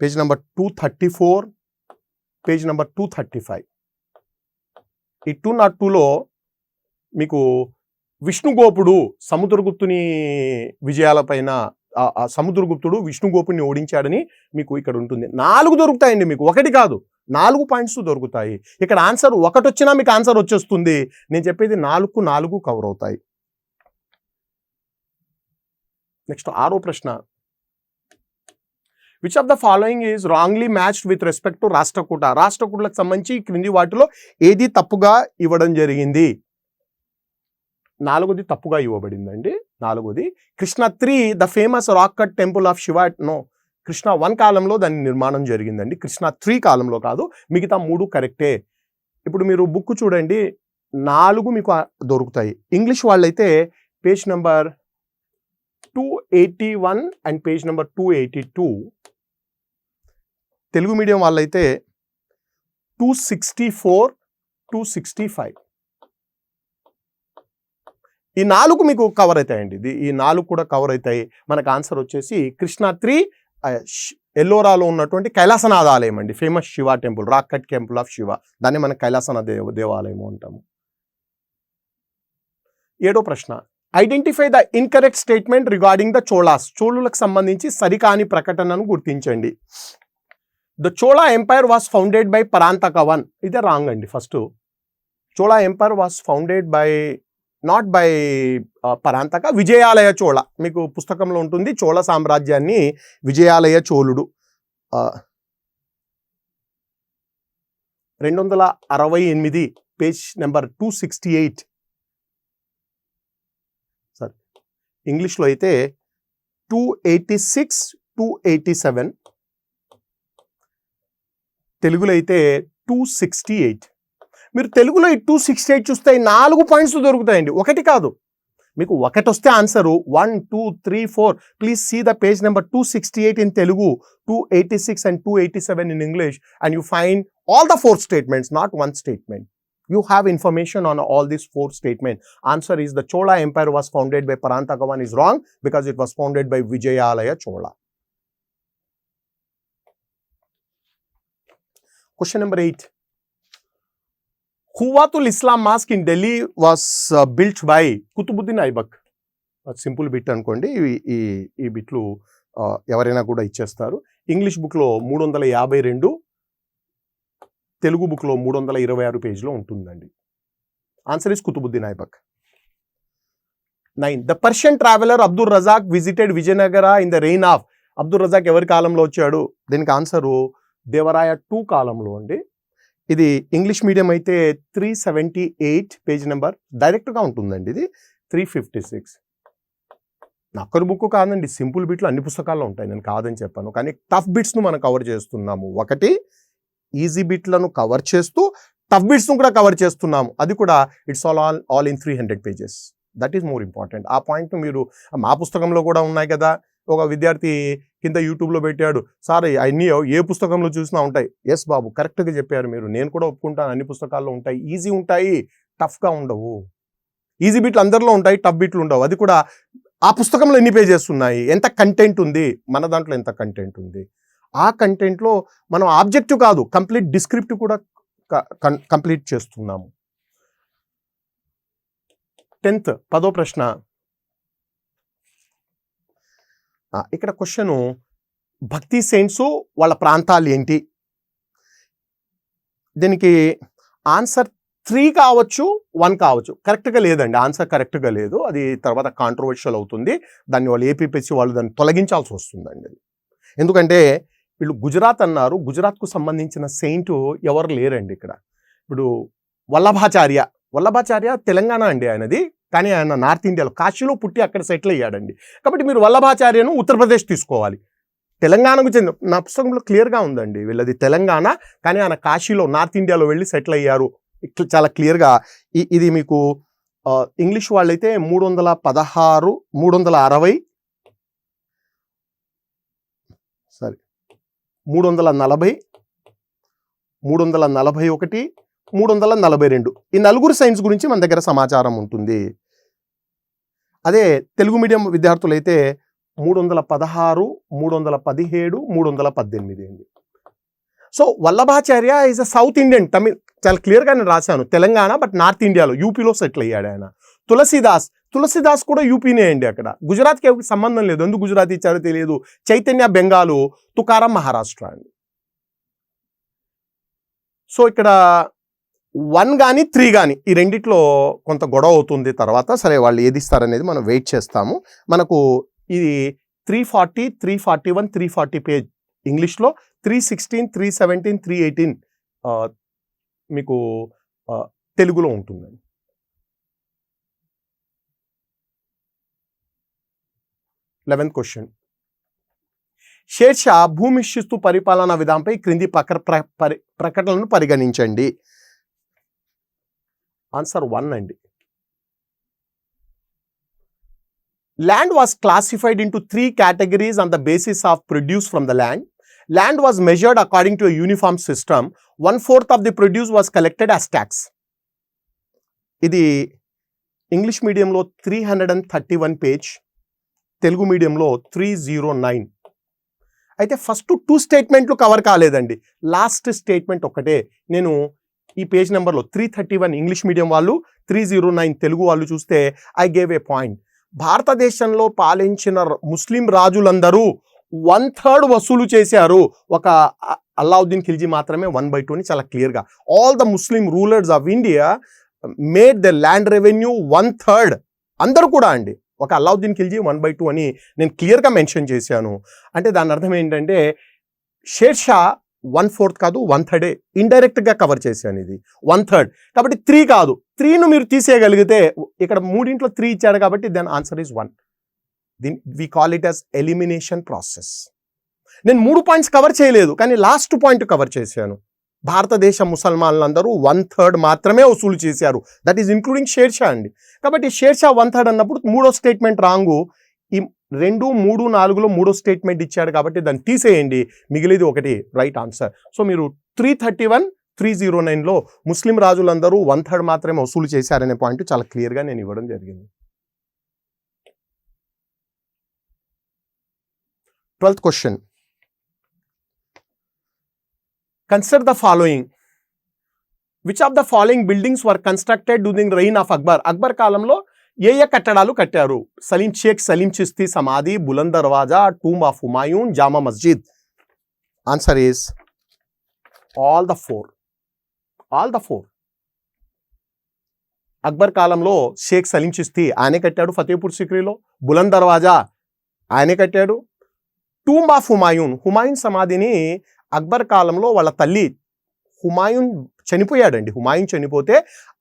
S1: page number 234, page number 235. ఈ 202లో మీకు విష్ణుగోపుడు సముద్రగుప్తుని విజయాలపైన, సముద్రగుప్తుడు విష్ణుగోపుని ఓడించాడని మీకు ఇక్కడ ఉంటుంది. 4 దొరుకుతాయండి మీకు, 1 కాదు, 4 పాయింట్స్ దొరుకుతాయి. ఇక్కడ ఆన్సర్ 1 వచ్చినా మీకు ఆన్సర్ వచ్చేస్తుంది. నేను చెప్పేది 4కు 4 కవర్ అవుతాయి. నెక్స్ట్ 6వ ప్రశ్న, which of the following is wrongly matched with respect to Rashtrakuta. రాష్ట్రకూటలకు సంబంధించి క్రింది వాటిలో ఏది తప్పుగా ఇవ్వడం జరిగింది? 4ది తప్పుగా ఇవ్వబడిందండి. 4ది Krishna 3 the famous rock cut temple of Shiva. No, Krishna 1 కాలంలో దాని నిర్మాణం జరిగిందండి, కృష్ణ 3 కాలంలో కాదు. మిగతా 3 కరెక్టే. ఇప్పుడు మీరు బుక్ చూడండి, 4 మీకు దొరుకుతాయి. ఇంగ్లీష్ వాళ్ళైతే page number 281 and page number 282. Telugu medium వాళ్ళైతే 264, 265. ఈ 4 మీకు కవర్ అవుతాయండి. ఈ 4 కూడా కవర్ అవుతాయి. మనకు ఆన్సర్ వచ్చేసి కృష్ణ 3 ఎల్లోరాలో ఉన్నటువంటి కైలాసనాథ ఆలయం అండి, famous Shiva temple, rock cut temple of Shiva. దాన్ని మనం కైలాసనాథ దేవాలయం అంటాము. 7వ ప్రశ్న, identify the incorrect statement regarding the Cholas. చోళులకు సంబంధించి సరికాని ప్రకటనను గుర్తించండి. The Chola empire was founded by Parantaka 1. ఇదే రాంగ్ అండి. First, Chola empire was founded by, not by Parantaka, Vijayalaya Chola. మీకు పుస్తకంలో ఉంటుంది, చోళ సామ్రాజ్యాన్ని విజయాలయ చోళుడు 268, పేజ్ నెంబర్ 268. సరే, ఇంగ్లీష్లో అయితే 286, 287. తెలుగులో అయితే 268. మీరు తెలుగులో ఈ 268 చూస్తే 4 పాయింట్స్ దొరుకుతాయండి, 1 కాదు. మీకు 1 వస్తే answer 1 2 3 4. Please see the page number 268 in Telugu, 286 and 287 in English, and you find all the 4 statements, not one statement. You have information on all these 4 statements. Answer is the Chola Empire was founded by Parantaka 1 is wrong because it was founded by Vijayalaya Chola. Question number 8. Huwatul Islam Mosque in Delhi was built by Kutubuddin Aibak. Simple bit అనుకోండి, ఈ బిట్లు ఎవరైనా కూడా ఇచ్చేస్తారు. English బుక్లో 352, తెలుగు బుక్లో 326 పేజ్లో ఉంటుందండి. Answer is Qutbuddin Aibak. 9. The Persian traveller Abdul Razzaq visited Vijayanagara in the reign of. Abdul Razzaq ఎవరి కాలంలో వచ్చాడు? దీనికి ఆన్సరు దేవరాయ 2 కాలంలో అండి. ఇది ఇంగ్లీష్ మీడియం అయితే 378, పేజ్ నెంబర్ డైరెక్ట్గా ఉంటుందండి. ఇది 356. నక్కరు బుక్ కాదండి, సింపుల్ బిట్లు అన్ని పుస్తకాల్లో ఉంటాయి, నేను కాదని చెప్పాను. కానీ టఫ్ బిట్స్ను మనం కవర్ చేస్తున్నాము. 1 ఈజీ బిట్లను కవర్ చేస్తూ టఫ్ బిట్స్ను కూడా కవర్ చేస్తున్నాము. అది కూడా it's all in 300 pages. That is more important. ఆ పాయింట్ మీరు, మా పుస్తకంలో కూడా ఉన్నాయి కదా. ఒక విద్యార్థి కింద యూట్యూబ్లో పెట్టాడు, సార్ అన్నీ ఏ పుస్తకంలో చూసినా ఉంటాయి. ఎస్ బాబు, కరెక్ట్గా చెప్పారు మీరు, నేను కూడా ఒప్పుకుంటాను, అన్ని పుస్తకాల్లో ఉంటాయి. ఈజీ ఉంటాయి, టఫ్గా ఉండవు. ఈజీ బిట్లు అందరిలో ఉంటాయి, టఫ్ బిట్లు ఉండవు. అది కూడా ఆ పుస్తకంలో ఎన్ని పేజెస్ ఉన్నాయి, ఎంత కంటెంట్ ఉంది, మన దాంట్లో ఎంత కంటెంట్ ఉంది. ఆ కంటెంట్లో మనం ఆబ్జెక్టివ్ కాదు, కంప్లీట్ డిస్క్రిప్టివ్ కూడా కంప్లీట్ చేస్తున్నాము. 10th 10వ ప్రశ్న. ఇక్కడ క్వశ్చను, భక్తి సెయింట్స్ వాళ్ళ ప్రాంతాలు ఏంటి? దీనికి ఆన్సర్ 3 కావచ్చు, 1 కావచ్చు. కరెక్ట్గా లేదండి, ఆన్సర్ కరెక్ట్గా లేదు. అది తర్వాత కాంట్రవర్షియల్ అవుతుంది. దాన్ని వాళ్ళు ఏపీపీఎస్సీ వాళ్ళు దాన్ని తొలగించాల్సి వస్తుందండి. ఎందుకంటే వీళ్ళు గుజరాత్ అన్నారు, గుజరాత్కు సంబంధించిన సెయింట్ ఎవరు లేరండి ఇక్కడ. ఇప్పుడు వల్లభాచార్య తెలంగాణ అండి ఆయనది, కానీ ఆయన నార్త్ ఇండియాలో కాశీలో పుట్టి అక్కడ సెటిల్ అయ్యాడండి. కాబట్టి మీరు వల్లభాచార్యను ఉత్తరప్రదేశ్ తీసుకోవాలి. తెలంగాణకు చెందిన, నా పుస్తకంలో క్లియర్గా ఉందండి వీళ్ళది తెలంగాణ, కానీ ఆయన కాశీలో నార్త్ ఇండియాలో వెళ్ళి సెటిల్ అయ్యారు. చాలా క్లియర్గా ఇది మీకు ఇంగ్లీష్ వాళ్ళైతే 316, 360, 340, 341, 342 ఈ 4 సైన్స్ గురించి మన దగ్గర సమాచారం ఉంటుంది. అదే తెలుగు మీడియం విద్యార్థులైతే 316, 317, 318 అండి. So Vallabhacharya is a south Indian Tamil, చాలా క్లియర్గా నేను రాశాను, తెలంగాణ బట్ నార్త్ ఇండియాలో యూపీలో సెటిల్ అయ్యాడు ఆయన. తులసిదాస్ కూడా యూపీనే అండి. అక్కడ గుజరాత్కి సంబంధం లేదు, ఎందుకు గుజరాత్ ఇచ్చారో తెలియదు. చైతన్య బెంగాలు, తుకారాం మహారాష్ట్ర అండి. సో ఇక్కడ 1 కానీ 3 కానీ ఈ రెండిట్లో కొంత గొడవ అవుతుంది. తర్వాత సరే వాళ్ళు ఏది ఇస్తారనేది మనం వెయిట్ చేస్తాము. మనకు ఇది 340, 341, 340 పేజ్ ఇంగ్లీష్లో, 316, 317, 318 మీకు తెలుగులో ఉంటుందండి. 11th question. షేర్షా భూమి శిస్తు పరిపాలనా విధానంపై క్రింది ప్రకటనలను పరిగణించండి. ఆన్సర్ 1 అండి. Land was classified into 3 categories on the basis of produce from the land. Land was measured according to a uniform system. 1/4 of the produce was collected as tax. ఇది English మీడియంలో 331 పేజ్, తెలుగు మీడియంలో 309. అయితే first 2 స్టేట్మెంట్లు cover కాలేదండి, last statement ఒకటే. నేను ఈ page నెంబర్లో 331 ఇంగ్లీష్ మీడియం వాళ్ళు, 309 తెలుగు వాళ్ళు చూస్తే ఐ గేవ్ ఏ పాయింట్. భారతదేశంలో పాలించిన ముస్లిం రాజులందరూ 1/3 వసూలు చేశారు, ఒక అల్లావుద్దీన్ ఖిల్జీ మాత్రమే 1/2 అని చాలా క్లియర్గా. All the Muslim rulers of India made the land revenue 1/3, అందరూ కూడా అండి. ఒక అల్లావుద్దీన్ ఖిల్జీ 1/2 అని నేను క్లియర్గా మెన్షన్ చేశాను. అంటే దాని అర్థం ఏంటంటే షేర్షా 1/4 కాదు 1/3 ఇండైరెక్ట్గా కవర్ చేశాను, ఇది 1/3. కాబట్టి 3 కాదు, 3ను మీరు తీసేయగలిగితే, ఇక్కడ 3 3 ఇచ్చాడు కాబట్టి దాని answer is 1. We call it as elimination process. నేను 3 పాయింట్స్ కవర్ చేయలేదు, కానీ లాస్ట్ పాయింట్ కవర్ చేశాను. భారతదేశ ముసల్మాన్లందరూ 1/3 మాత్రమే వసూలు చేశారు, దట్ ఈజ్ ఇంక్లూడింగ్ షేర్షా అండి. కాబట్టి షేర్షా 1/3 అన్నప్పుడు 3వ స్టేట్మెంట్ రాంగు. ఈ 2, 3, 4లో 3వ స్టేట్మెంట్ ఇచ్చాడు కాబట్టి దాన్ని తీసేయండి, మిగిలిది ఒకటి రైట్ ఆన్సర్. సో మీరు 331, 309లో ముస్లిం రాజులందరూ 1/3 మాత్రమే వసూలు చేశారనే పాయింట్ చాలా క్లియర్గా నేను ఇవ్వడం జరిగింది. 12th question. Consider the following. Which of the following buildings were constructed during rain of Akbar? Akbar కాలంలో ఏ కట్టడాలు కట్టారు? షేక్ సలీం చిస్తి సమాధి, బులంద్ దర్వాజా, tomb of Humayun, Jama Masjid. Answer is all the four. Akbar కాలంలో షేక్ సలీం చిస్తి ఆయనే కట్టాడు ఫతేపూర్ సిక్రీలో, బులంద్ దర్వాజా ఆయనే కట్టాడు. టూంబ్ ఆఫ్ హుమాయూన్ సమాధిని అక్బర్ కాలంలో వాళ్ళ తల్లి హుమాయూన్ చనిపోయాడండి. హుమాయూన్ చనిపోతే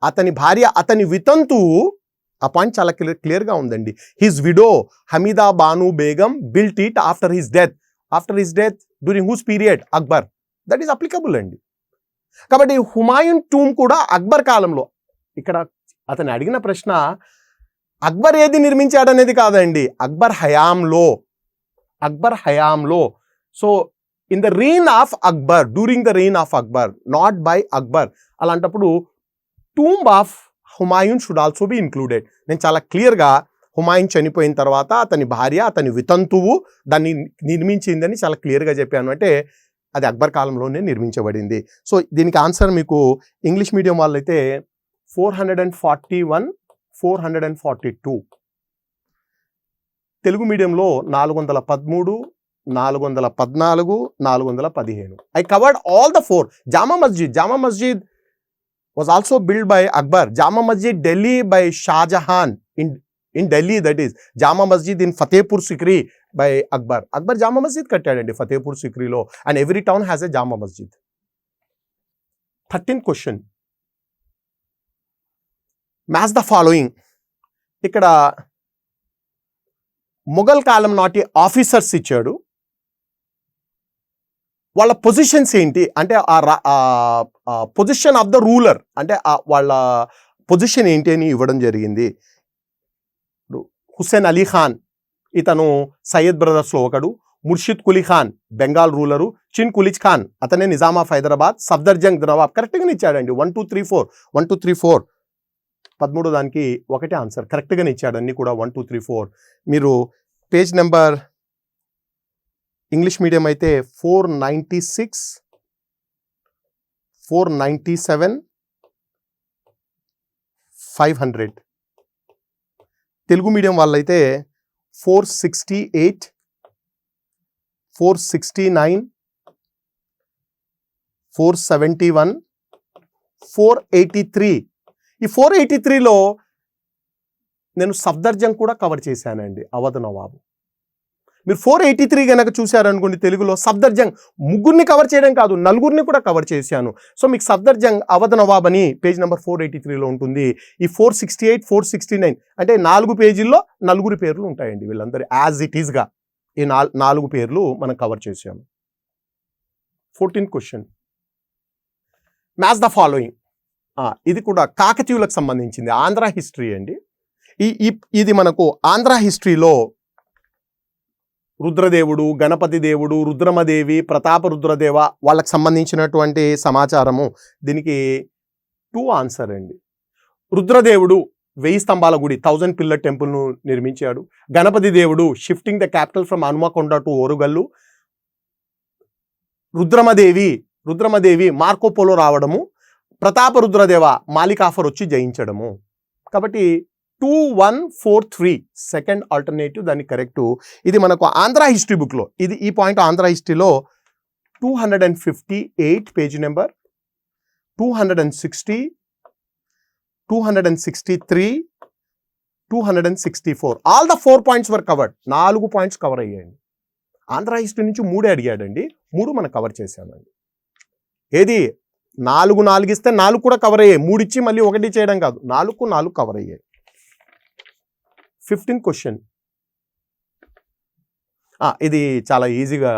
S1: అతని భార్య, అతని వితంతు, ఆ పాయింట్ చాలా క్లియర్గా ఉందండి. His widow Hamida Banu Begum built it after his death during whose period? Akbar. That is applicable అండి. కాబట్టి హుమాయూన్ టూమ్ కూడా అక్బర్ కాలంలో. ఇక్కడ అతను అడిగిన ప్రశ్న అక్బర్ ఏది నిర్మించాడనేది కాదండి, అక్బర్ హయాంలో. So in the reign of Akbar, during the reign of Akbar, not by Akbar. అలాంటప్పుడు tomb of Humayun should also be included. నేను చాలా క్లియర్గా హుమాయూన్ చనిపోయిన తర్వాత అతని భార్య, అతని వితంతువు దాన్ని నిర్మించిందని చాలా క్లియర్గా చెప్పాను. అంటే అది అక్బర్ కాలంలోనే నిర్మించబడింది. సో దీనికి ఆన్సర్ మీకు ఇంగ్లీష్ మీడియం వాళ్ళైతే 441, 442. తెలుగు మీడియంలో 413, 414, 415. I covered all the 4. Jama Masjid was also built by Akbar. Jama Masjid Delhi by Shah Jahan in Delhi, that is. Jama Masjid in Fatehpur Sikri by Akbar. Akbar Jama Masjid kattadandi Fatehpur Sikri lo, and every town has a Jama Masjid. 13th question. Match the following. ఇక్కడ మొఘల్ కాలం నాటి officers ఇచ్చాడు. వాళ్ళ positions ఏంటి అంటే position of the ruler అంటే వాళ్ళ position ఏంటి అని ఇవ్వడం జరిగింది. హుస్సేన్ అలీ ఖాన్ ఇతను సయ్యద్ బ్రదర్స్లో ఒకడు. ముర్షిద్ కులీ ఖాన్ బెంగాల్ రూలరు. చిన్ కులిచ్ ఖాన్ అతనే నిజాం ఆఫ్ హైదరాబాద్. సఫ్దర్జంగ్ నవాబ్. కరెక్ట్గానే ఇచ్చాడండి. 1 2 3 4 1 2 3 4 13 దానికి ఒకటే ఆన్సర్ కరెక్ట్గానే ఇచ్చాడు. అన్ని కూడా 1 2 3 4. మీరు పేజ్ నెంబర్ ఇంగ్లీష్ మీడియం అయితే 496, 497, 500. తెలుగు మీడియం వాళ్ళైతే 468, 469, 471, 483. ఈ 483లో నేను సఫ్దర్జంగ్ కూడా కవర్ చేశానండి, అవధ్ నవాబు. మీరు 483 కనుక చూశారనుకోండి, తెలుగులో సఫ్దర్జంగ్ ముగ్గురిని కవర్ చేయడం కాదు, నలుగురిని కూడా కవర్ చేశాను. సో మీకు సఫ్దర్జంగ్ అవధ్ నవాబ్ అని పేజ్ నెంబర్ 483లో ఉంటుంది. ఈ 468, 469 అంటే 4 పేజీల్లో నలుగురి పేర్లు ఉంటాయండి. వీళ్ళందరూ యాజ్ ఇట్ ఈస్గా ఈ 4 పేర్లు మనం కవర్ చేశాము. 14th question. Match the following. ఇది కూడా కాకతీయులకు సంబంధించింది, ఆంధ్ర హిస్టరీ అండి. ఇది మనకు ఆంధ్ర హిస్టరీలో రుద్రదేవుడు, గణపతి దేవుడు, రుద్రమదేవి, ప్రతాప రుద్రదేవ వాళ్ళకి సంబంధించినటువంటి సమాచారము. దీనికి 2 ఆన్సర్ అండి. రుద్రదేవుడు 1000 స్తంభాల గుడి 1000 పిల్లర్ టెంపుల్ను నిర్మించాడు. గణపతి దేవుడు shifting the capital from Hanamkonda to Orugallu. Rudramadevi Marco Polo రావడము. ప్రతాప రుద్రదేవ మాలికాఫర్ వచ్చి జయించడము. కాబట్టి 2143 సెకండ్ ఆల్టర్నేటివ్ దాన్ని కరెక్టు. ఇది మనకు ఆంధ్ర హిస్టరీ బుక్లో ఈ పాయింట్ ఆంధ్ర హిస్టరీలో 258 page number, 260, 263, 264. All the 4 points were covered. 4 points cover అయ్యాయండి. ఆంధ్ర హిస్టరీ నుంచి 3 అడిగాడండి, 3 మనం కవర్ చేశామండి. ఏది 4 ఇస్తే 4 కూడా కవర్ అయ్యాయి. 3 ఇచ్చి మళ్ళీ 1 చేయడం కాదు, 4 కవర్ అయ్యాయి. 15th question. ఇది చాలా ఈజీగా.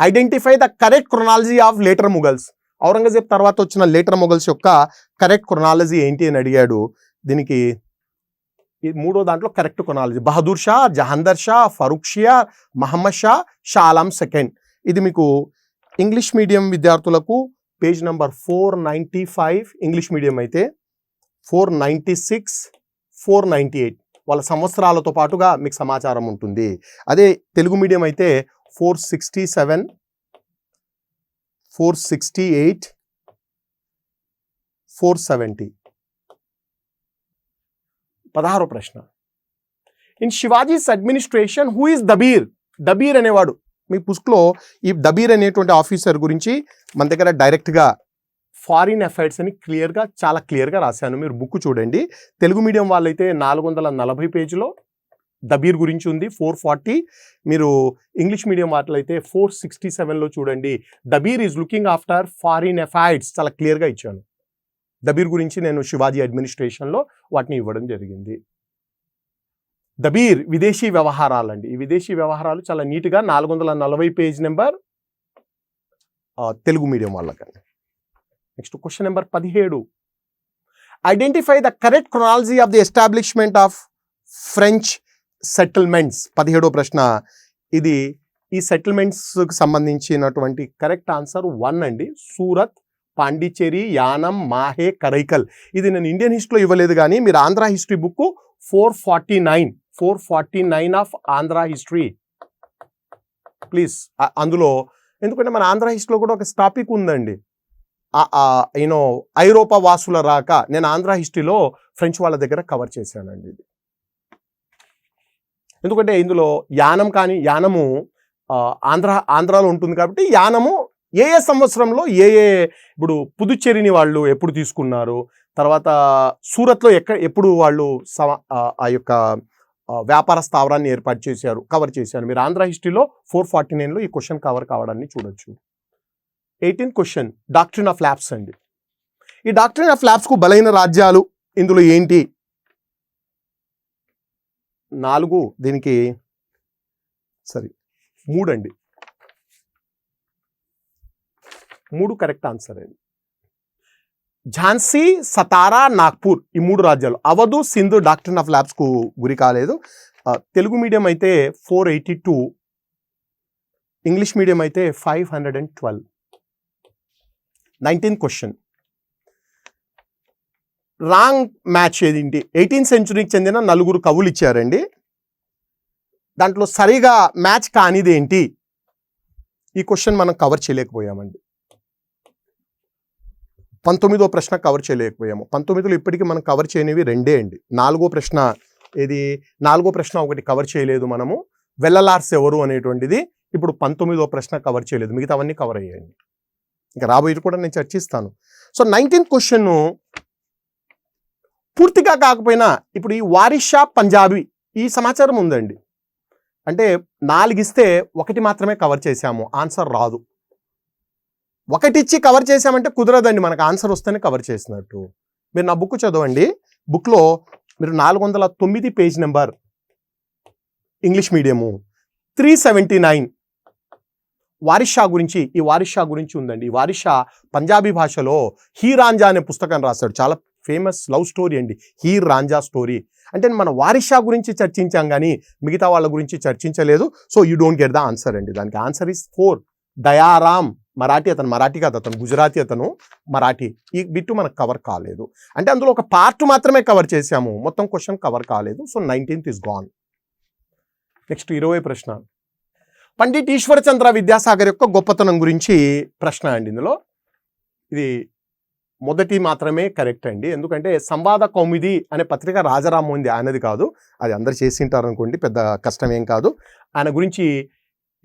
S1: Identify the correct chronology of later Mughals. Aurangzeb తర్వాత వచ్చిన లేటర్ ముఘల్స్ యొక్క కరెక్ట్ క్రొనాలజీ ఏంటి అని అడిగాడు. దీనికి 3వ దాంట్లో correct chronology Bahadur Shah, Jahandar Shah, Farrukh Shah, Muhammad Shah, Shah Alam second. ఇది మీకు ఇంగ్లీష్ మీడియం విద్యార్థులకు పేజ్ నెంబర్ 495, ఇంగ్లీష్ మీడియం అయితే 496, 498 వాళ్ళ సంవత్సరాలతో పాటుగా మీకు సమాచారం ఉంటుంది. అదే తెలుగు మీడియం అయితే 467, 468, 470. 16వ ప్రశ్న. In Shivaji's administration who is dabir? Dabir అనేవాడు మీ పుస్తకంలో ఈ దబీర్ అనేటువంటి ఆఫీసర్ గురించి మన దగ్గర డైరెక్ట్గా ఫారిన్ అఫైర్స్ అని చాలా క్లియర్గా రాశాను. మీరు బుక్ చూడండి. తెలుగు మీడియం వాళ్ళైతే 440 పేజీలో దబీర్ గురించి ఉంది, 440. మీరు ఇంగ్లీష్ మీడియం వాటిలైతే 467లో చూడండి. Dabir is looking after foreign affairs చాలా క్లియర్గా ఇచ్చాను. దబీర్ గురించి నేను శివాజీ అడ్మినిస్ట్రేషన్లో వాటిని ఇవ్వడం జరిగింది. దబీర్ విదేశీ వ్యవహారాలండి. ఈ విదేశీ వ్యవహారాలు చాలా నీట్గా 440 పేజ్ నెంబర్ తెలుగు మీడియం వాళ్ళకండి. Next question number 17. Identify the correct chronology of the establishment of French settlements. 17వ ప్రశ్న. ఈ సెటిల్మెంట్స్కి సంబంధించినటువంటి కరెక్ట్ ఆన్సర్ 1 అండి. సూరత్, పాండిచ్చేరి, యానం, మాహే, కరైకల్. ఇది నేను ఇండియన్ హిస్టరీలో ఇవ్వలేదు, కానీ మీరు Andhra history book 449 of Andhra history please. అందులో ఎందుకంటే మన ఆంధ్ర హిస్టరీలో కూడా ఒక టాపిక్ ఉందండి, యూనో ఐరోపా వాసుల రాక. నేను ఆంధ్ర హిస్టరీలో ఫ్రెంచ్ వాళ్ళ దగ్గర కవర్ చేశానండి ఇది. ఎందుకంటే ఇందులో యానము ఆంధ్రాలో ఉంటుంది కాబట్టి యానము ఏ సంవత్సరంలో ఇప్పుడు పుదుచ్చేరిని వాళ్ళు ఎప్పుడు తీసుకున్నారు, తర్వాత సూరత్లో ఎప్పుడు వాళ్ళు ఆ యొక్క వ్యాపార స్థావరాన్ని ఏర్పాటు చేశారు, కవర్ చేశారు. మీరు ఆంధ్ర హిస్టరీలో 449లో ఈ క్వశ్చన్ కవర్ కావడాన్ని చూడొచ్చు. 18th question doctrine of labs అండి. ఈ డాక్ట్రిన్ ఆఫ్ ల్యాబ్స్ కు బలైన రాజ్యాలు ఇందులో ఏంటి? 4, దీనికి 3 అండి. 3 కరెక్ట్ ఆన్సర్ అండి. ఝాన్సీ, సతారా, నాగ్పూర్ ఈ 3 రాజ్యాలు. అవధు, సింధు డాక్ట్రిన్ ఆఫ్ ల్యాబ్స్ కు గురి కాలేదు. తెలుగు మీడియం అయితే 482, ఇంగ్లీష్ మీడియం అయితే 512. 19th క్వశ్చన్ రాంగ్ మ్యాచ్ ఏదేంటి? 18th సెంచురీకి చెందిన 4 కవులు ఇచ్చారండి. దాంట్లో సరిగా మ్యాచ్ కానిది ఏంటి? ఈ క్వశ్చన్ మనం కవర్ చేయలేకపోయామండి. 19వ ప్రశ్న కవర్ చేయలేకపోయాము. 19లో ఇప్పటికీ మనం కవర్ చేయనివి 2 అండి. 4వ ప్రశ్న ఒకటి కవర్ చేయలేదు మనము, వెల్లలార్స్ ఎవరు అనేటువంటిది. ఇప్పుడు 19వ ప్రశ్న కవర్ చేయలేదు, మిగతావన్నీ కవర్ అయ్యాయండి. ఇంకా రాబోయేది కూడా నేను చర్చిస్తాను. సో 19th క్వశ్చన్ పూర్తిగా కాకపోయినా ఇప్పుడు ఈ వారిషా పంజాబీ ఈ సమాచారం ఉందండి. అంటే 4 ఇస్తే 1 మాత్రమే కవర్ చేశాము, ఆన్సర్ రాదు. 1 ఇచ్చి కవర్ చేశామంటే కుదరదండి, మనకు ఆన్సర్ వస్తేనే కవర్ చేసినట్టు. మీరు నా బుక్ చదవండి, బుక్లో మీరు 409 పేజ్ నెంబర్, ఇంగ్లీష్ మీడియము 379 వారిషా గురించి ఉందండి. ఈ వారిషా పంజాబీ భాషలో హీర్ రాంజా అనే పుస్తకం రాశాడు. చాలా ఫేమస్ లవ్ స్టోరీ అండి, హీర్ రాంజా స్టోరీ. అంటే మన వారిషా గురించి చర్చించాం కానీ మిగతా వాళ్ళ గురించి చర్చించలేదు. So you don't get the answer అండి. దానికి ఆన్సర్ ఇస్ 4. దయారామ్ మరాఠీ కాదు, అతను గుజరాతీ, అతను మరాఠీ. ఈ బిట్టు మనకు కవర్ కాలేదు. అంటే అందులో ఒక పార్ట్ మాత్రమే కవర్ చేశాము, మొత్తం క్వశ్చన్ కవర్ కాలేదు. So 19th is gone. Next 20వ ప్రశ్న పండిట్ ఈశ్వరచంద్ర విద్యాసాగర్ యొక్క గొప్పతనం గురించి ప్రశ్న అండి. ఇందులో ఇది మొదటి మాత్రమే కరెక్ట్ అండి. ఎందుకంటే సంవాద కౌముది అనే పత్రిక రాజారామ్మోహన్ ఆయనది కాదు, అది అందరు చేసింటారు అనుకోండి, పెద్ద కష్టం ఏం కాదు. ఆయన గురించి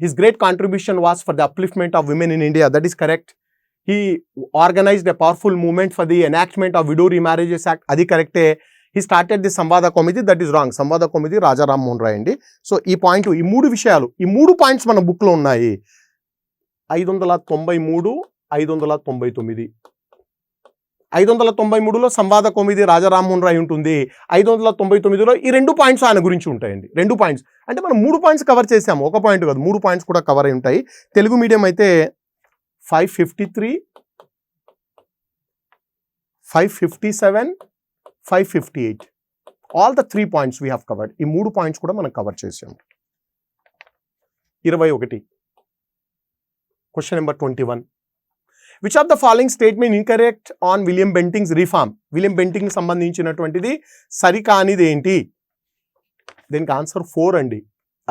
S1: his great contribution was for the upliftment of women in India. That is correct. He organized a powerful movement for the enactment of Widow Remarriages Act. Adi correct. He started the Samvada Committee. That is wrong. Samvada Committee Raja Ram Mohan Rai andi. So ee point ee 3 విషయాలు, ఈ 3 points మన book లో ఉన్నాయి. 593, 599. 593లో సంవాద కౌముది రాజా రామ్మోహన్ రాయ్ ఉంటుంది. 599లో ఈ 2 points ఆయన గురించి ఉంటాయండి. 2 పాయింట్స్ అంటే మనం 3 పాయింట్స్ కవర్ చేసాము, 1 పాయింట్ కాదు, 3 పాయింట్స్ కూడా కవర్ అయి ఉంటాయి. తెలుగు మీడియం అయితే 553, 557, 558. All the 3 points we have covered. ఈ 3 పాయింట్స్ కూడా మనం కవర్ చేసాము. 21 question number 21. Which of the following statement incorrect on William Bentinck's reform? William Bentinck సంబంధించినటువంటిది సరికానిది ఏంటి? దీనికి ఆన్సర్ 4 అండి.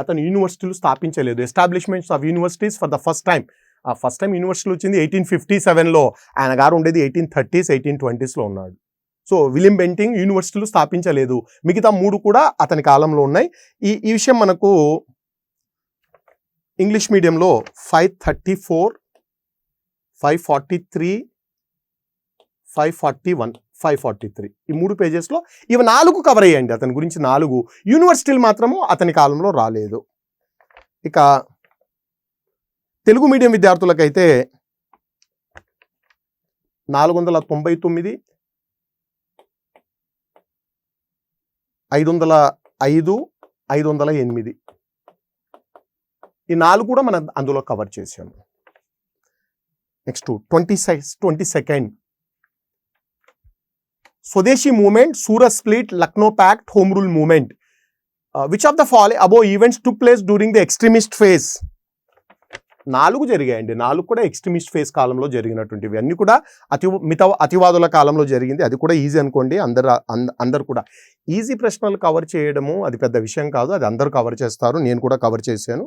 S1: అతను యూనివర్సిటీలు స్థాపించలేదు. Establishments of universities for the first time. ఆ ఫస్ట్ టైం యూనివర్సిటీలు వచ్చింది 1857లో. ఆయన గారు ఉండేది 1830s, 1820sలో ఉన్నాడు. సో విలియం బెంటింగ్ యూనివర్సిటీలు స్థాపించలేదు. మిగతా 3 కూడా అతని కాలంలో ఉన్నాయి. ఈ విషయం మనకు ఇంగ్లీష్ మీడియంలో 534, 543, 541, 543 ఈ 3 పేజెస్లో ఇవి 4 కవర్ అయ్యాయండి. అతని గురించి 4 యూనివర్సిటీలు మాత్రము అతని కాలంలో రాలేదు. ఇక తెలుగు మీడియం విద్యార్థులకైతే 499, 505, 508 ఈ 4 కూడా మనం అందులో కవర్ చేసాము. నెక్స్ట్ 22nd స్వదేశీ movement, Surat split, Lucknow pact, home rule movement. Which of the following above events took place during the extremist phase? 4 జరిగాయండి. 4 కూడా ఎక్స్ట్రీమిస్ట్ ఫేజ్ కాలంలో జరిగినటువంటివి. అన్ని కూడా అతివాదుల కాలంలో జరిగింది. అది కూడా ఈజీ అనుకోండి, అందరు కూడా. ఈజీ ప్రశ్నలు కవర్ చేయడము అది పెద్ద విషయం కాదు, అది అందరూ కవర్ చేస్తారు, నేను కూడా కవర్ చేశాను.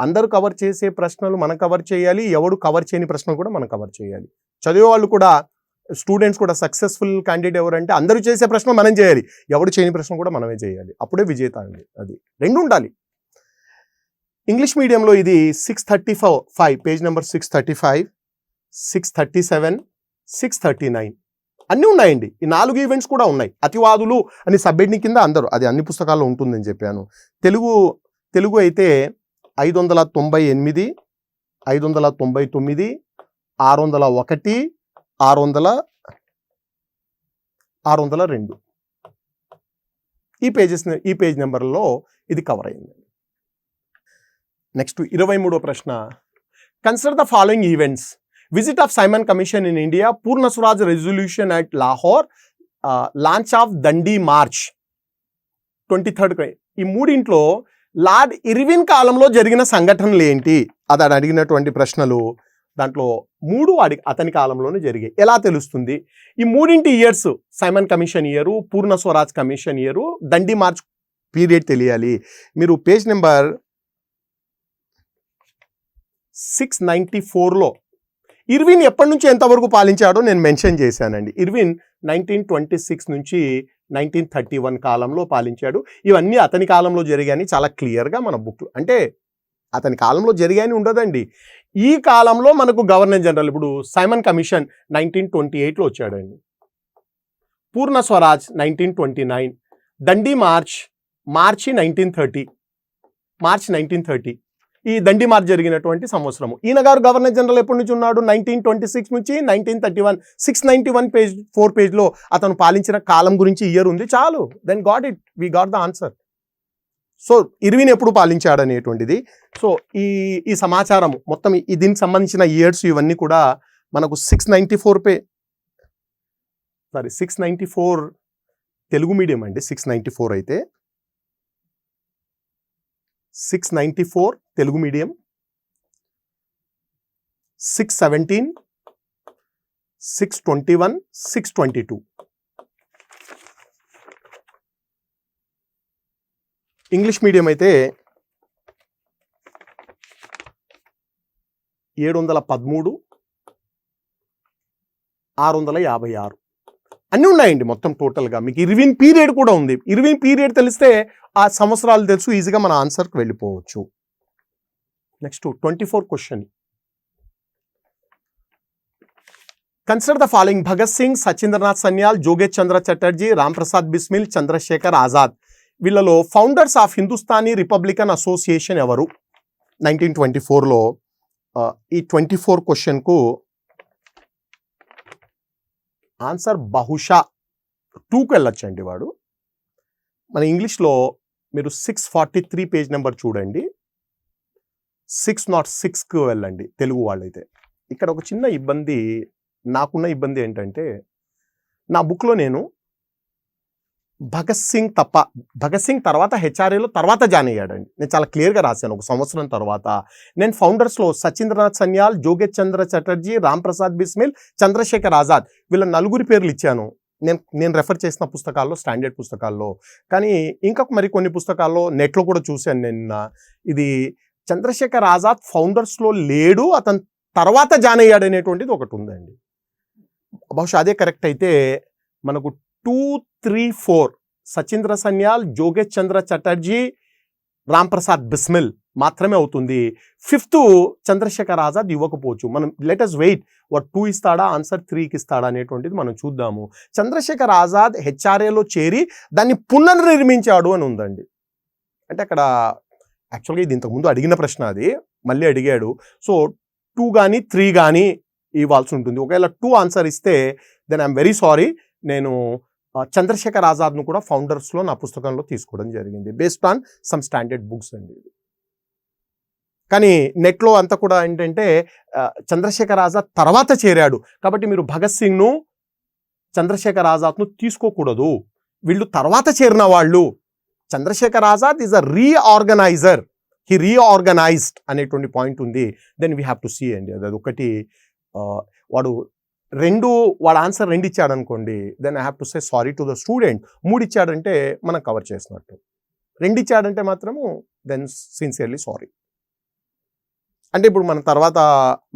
S1: అందరూ కవర్ చేసే ప్రశ్నలు మనం కవర్ చేయాలి, ఎవడు కవర్ చేయని ప్రశ్నలు కూడా మనం కవర్ చేయాలి. చదివే వాళ్ళు కూడా, స్టూడెంట్స్ కూడా సక్సెస్ఫుల్ క్యాండిడేట్ ఎవరంటే అందరూ చేసే ప్రశ్న మనం చేయాలి, ఎవడు చేయని ప్రశ్న కూడా మనమే చేయాలి, అప్పుడే విజేత అండి. అది రెండు ఉండాలి. ఇంగ్లీష్ మీడియంలో ఇది 635 పేజ్ నెంబర్ 635, 637, 639 అన్నీ ఉన్నాయండి. ఈ 4 ఈవెంట్స్ కూడా ఉన్నాయి. అతివాదులు అని సబ్హెడ్డింగ్ కింద అందరూ, అది అన్ని పుస్తకాల్లో ఉంటుందని చెప్పాను. తెలుగు అయితే 598, 599, 601, 602 ఈ పేజ్ నెంబర్లో ఇది కవర్ అయింది. నెక్స్ట్ 23వ ప్రశ్న. Consider the following events: visit of Simon commission in India, Purna Swaraj resolution at Lahore, launch of Dandi March 23rd. ఈ మూడింట్లో లార్డ్ ఇర్విన్ కాలంలో జరిగిన సంఘటనలు ఏంటి అది అడిగినటువంటి ప్రశ్నలు. దాంట్లో 3 అతని కాలంలోనే జరిగాయి. ఎలా తెలుస్తుంది? ఈ మూడింటి ఇయర్స్, సైమన్ కమిషన్ ఇయరు, పూర్ణ స్వరాజ్ కమిషన్ ఇయరు, దండి మార్చ్ పీరియడ్ తెలియాలి. మీరు పేజ్ నెంబర్ 694లో ఇర్విన్ ఎప్పటి నుంచి ఎంతవరకు పాలించాడో నేను మెన్షన్ చేశానండి. ఇర్విన్ 1926 నుంచి 1931 కాలంలో పాలించాడు. ఇవన్నీ అతని కాలంలో జరిగాయని చాలా క్లియర్గా మన బుక్, అంటే అతని కాలంలో జరిగాయని ఉండదండి. ఈ కాలంలో మనకు గవర్నర్ జనరల్, ఇప్పుడు సైమన్ కమిషన్ 1928లో వచ్చాడండి, పూర్ణ స్వరాజ్ 1929, దండి మార్చి 1930, ఈ దండి మార్చ్ జరిగినటువంటి సంవత్సరము. ఈయన గారు గవర్నర్ జనరల్ ఎప్పటి నుంచి ఉన్నాడు? 1926 నుంచి 1931. 691 పేజ్ 4 పేజ్లో అతను పాలించిన కాలం గురించి ఇయర్ ఉంది, చాలు. Then we got the answer. So Irwin ఎప్పుడు పాలించాడు అనేటువంటిది. సో ఈ సమాచారం మొత్తం దీనికి సంబంధించిన ఇయర్స్ ఇవన్నీ కూడా మనకు 694 తెలుగు మీడియం అండి. 694 అయితే 694 తెలుగు మీడియం, 617, 621, 622 ఇంగ్లీష్ మీడియం అయితే 713, 656 అన్నీ ఉన్నాయండి మొత్తం టోటల్గా. మీకు ఇర్విన్ పీరియడ్ కూడా ఉంది. ఇర్విన్ పీరియడ్ తెలిస్తే ఆ సంవత్సరాలు తెలుసు, ఈజీగా మన ఆన్సర్కి వెళ్ళిపోవచ్చు. Next 24 question. Consider the following: Bhagat Singh, Sachindranath Sanyal, జోగేష్ చంద్ర చటర్జీ, రామ్ ప్రసాద్ బిస్మిల్, చంద్రశేఖర్ ఆజాద్ వీళ్ళలో founders of Hindustani Republican Association ఎవరు? 1924లో. ఈ 24 క్వశ్చన్కు ఆన్సర్ బహుశా 2కు వెళ్ళొచ్చండి వాడు. మన ఇంగ్లీష్లో మీరు 643 పేజ్ నెంబర్ చూడండి, 606కు వెళ్ళండి తెలుగు వాళ్ళైతే. ఇక్కడ ఒక చిన్న ఇబ్బంది, నాకున్న ఇబ్బంది ఏంటంటే, నా బుక్లో నేను భగత్ సింగ్ తర్వాత హెచ్ఆర్ఏలో తర్వాత జాయిన్ అయ్యాడండి. నేను చాలా క్లియర్గా రాశాను, ఒక సంవత్సరం తర్వాత. నేను ఫౌండర్స్లో సచీంద్రనాథ్ సన్యాల్, జోగేష్ చంద్ర చటర్జీ, రామ్ ప్రసాద్ బిస్మిల్, చంద్రశేఖర్ ఆజాద్ వీళ్ళ 4 పేర్లు ఇచ్చాను నేను రెఫర్ చేసిన పుస్తకాల్లో, స్టాండర్డ్ పుస్తకాల్లో. కానీ ఇంకా మరి కొన్ని పుస్తకాల్లో నెట్లో కూడా చూశాను నేను. ఇది చంద్రశేఖర్ ఆజాద్ ఫౌండర్స్లో లేడు, అతను తర్వాత జాయిన్ అయ్యాడు అనేటువంటిది ఒకటి ఉందండి. బహుశా అదే కరెక్ట్ అయితే మనకు 2, 3, 4 సచీంద్ర సన్యాల్, జోగేష్ చంద్ర చటర్జీ, రామ్ ప్రసాద్ బిస్మిల్ మాత్రమే అవుతుంది. 5th చంద్రశేఖర్ ఆజాద్ ఇవ్వకపోవచ్చు. మనం లెటస్ వెయిట్, వాడు 2 ఇస్తాడా, ఆన్సర్ 3కి ఇస్తాడా అనేటువంటిది మనం చూద్దాము. చంద్రశేఖర్ ఆజాద్ హెచ్ఆర్ఏలో చేరి దాన్ని పునర్నిర్మించాడు అని ఉందండి. అంటే అక్కడ యాక్చువల్గా ఇది ఇంతకుముందు అడిగిన ప్రశ్న, అది మళ్ళీ అడిగాడు. సో 2 కానీ 3 కానీ ఇవ్వాల్సి ఉంటుంది. ఒకవేళ 2 ఆన్సర్ ఇస్తే దెన్ ఐఎమ్ వెరీ సారీ. నేను చంద్రశేఖర్ ఆజాద్ను కూడా ఫౌండర్స్లో నా పుస్తకంలో తీసుకోవడం జరిగింది, based on some standard books అండి. కానీ నెట్లో అంతా కూడా ఏంటంటే చంద్రశేఖర్ ఆజాద్ తర్వాత చేరాడు కాబట్టి మీరు భగత్ సింగ్ను, చంద్రశేఖర్ ఆజాద్ను తీసుకోకూడదు. వీళ్ళు తర్వాత చేరిన వాళ్ళు. Chandrashekhar Azad is a reorganizer, he reorganized అనేటువంటి పాయింట్ ఉంది. Then we have to see అండి. అది ఒకటి. వాడు వాడు ఆన్సర్ 2 ఇచ్చాడు అనుకోండి, then I have to say sorry to the student. 3 ఇచ్చాడంటే మనం కవర్ చేసినట్టు. 2 ఇచ్చాడంటే మాత్రము దెన్ సిన్సియర్లీ సారీ. అంటే ఇప్పుడు మన తర్వాత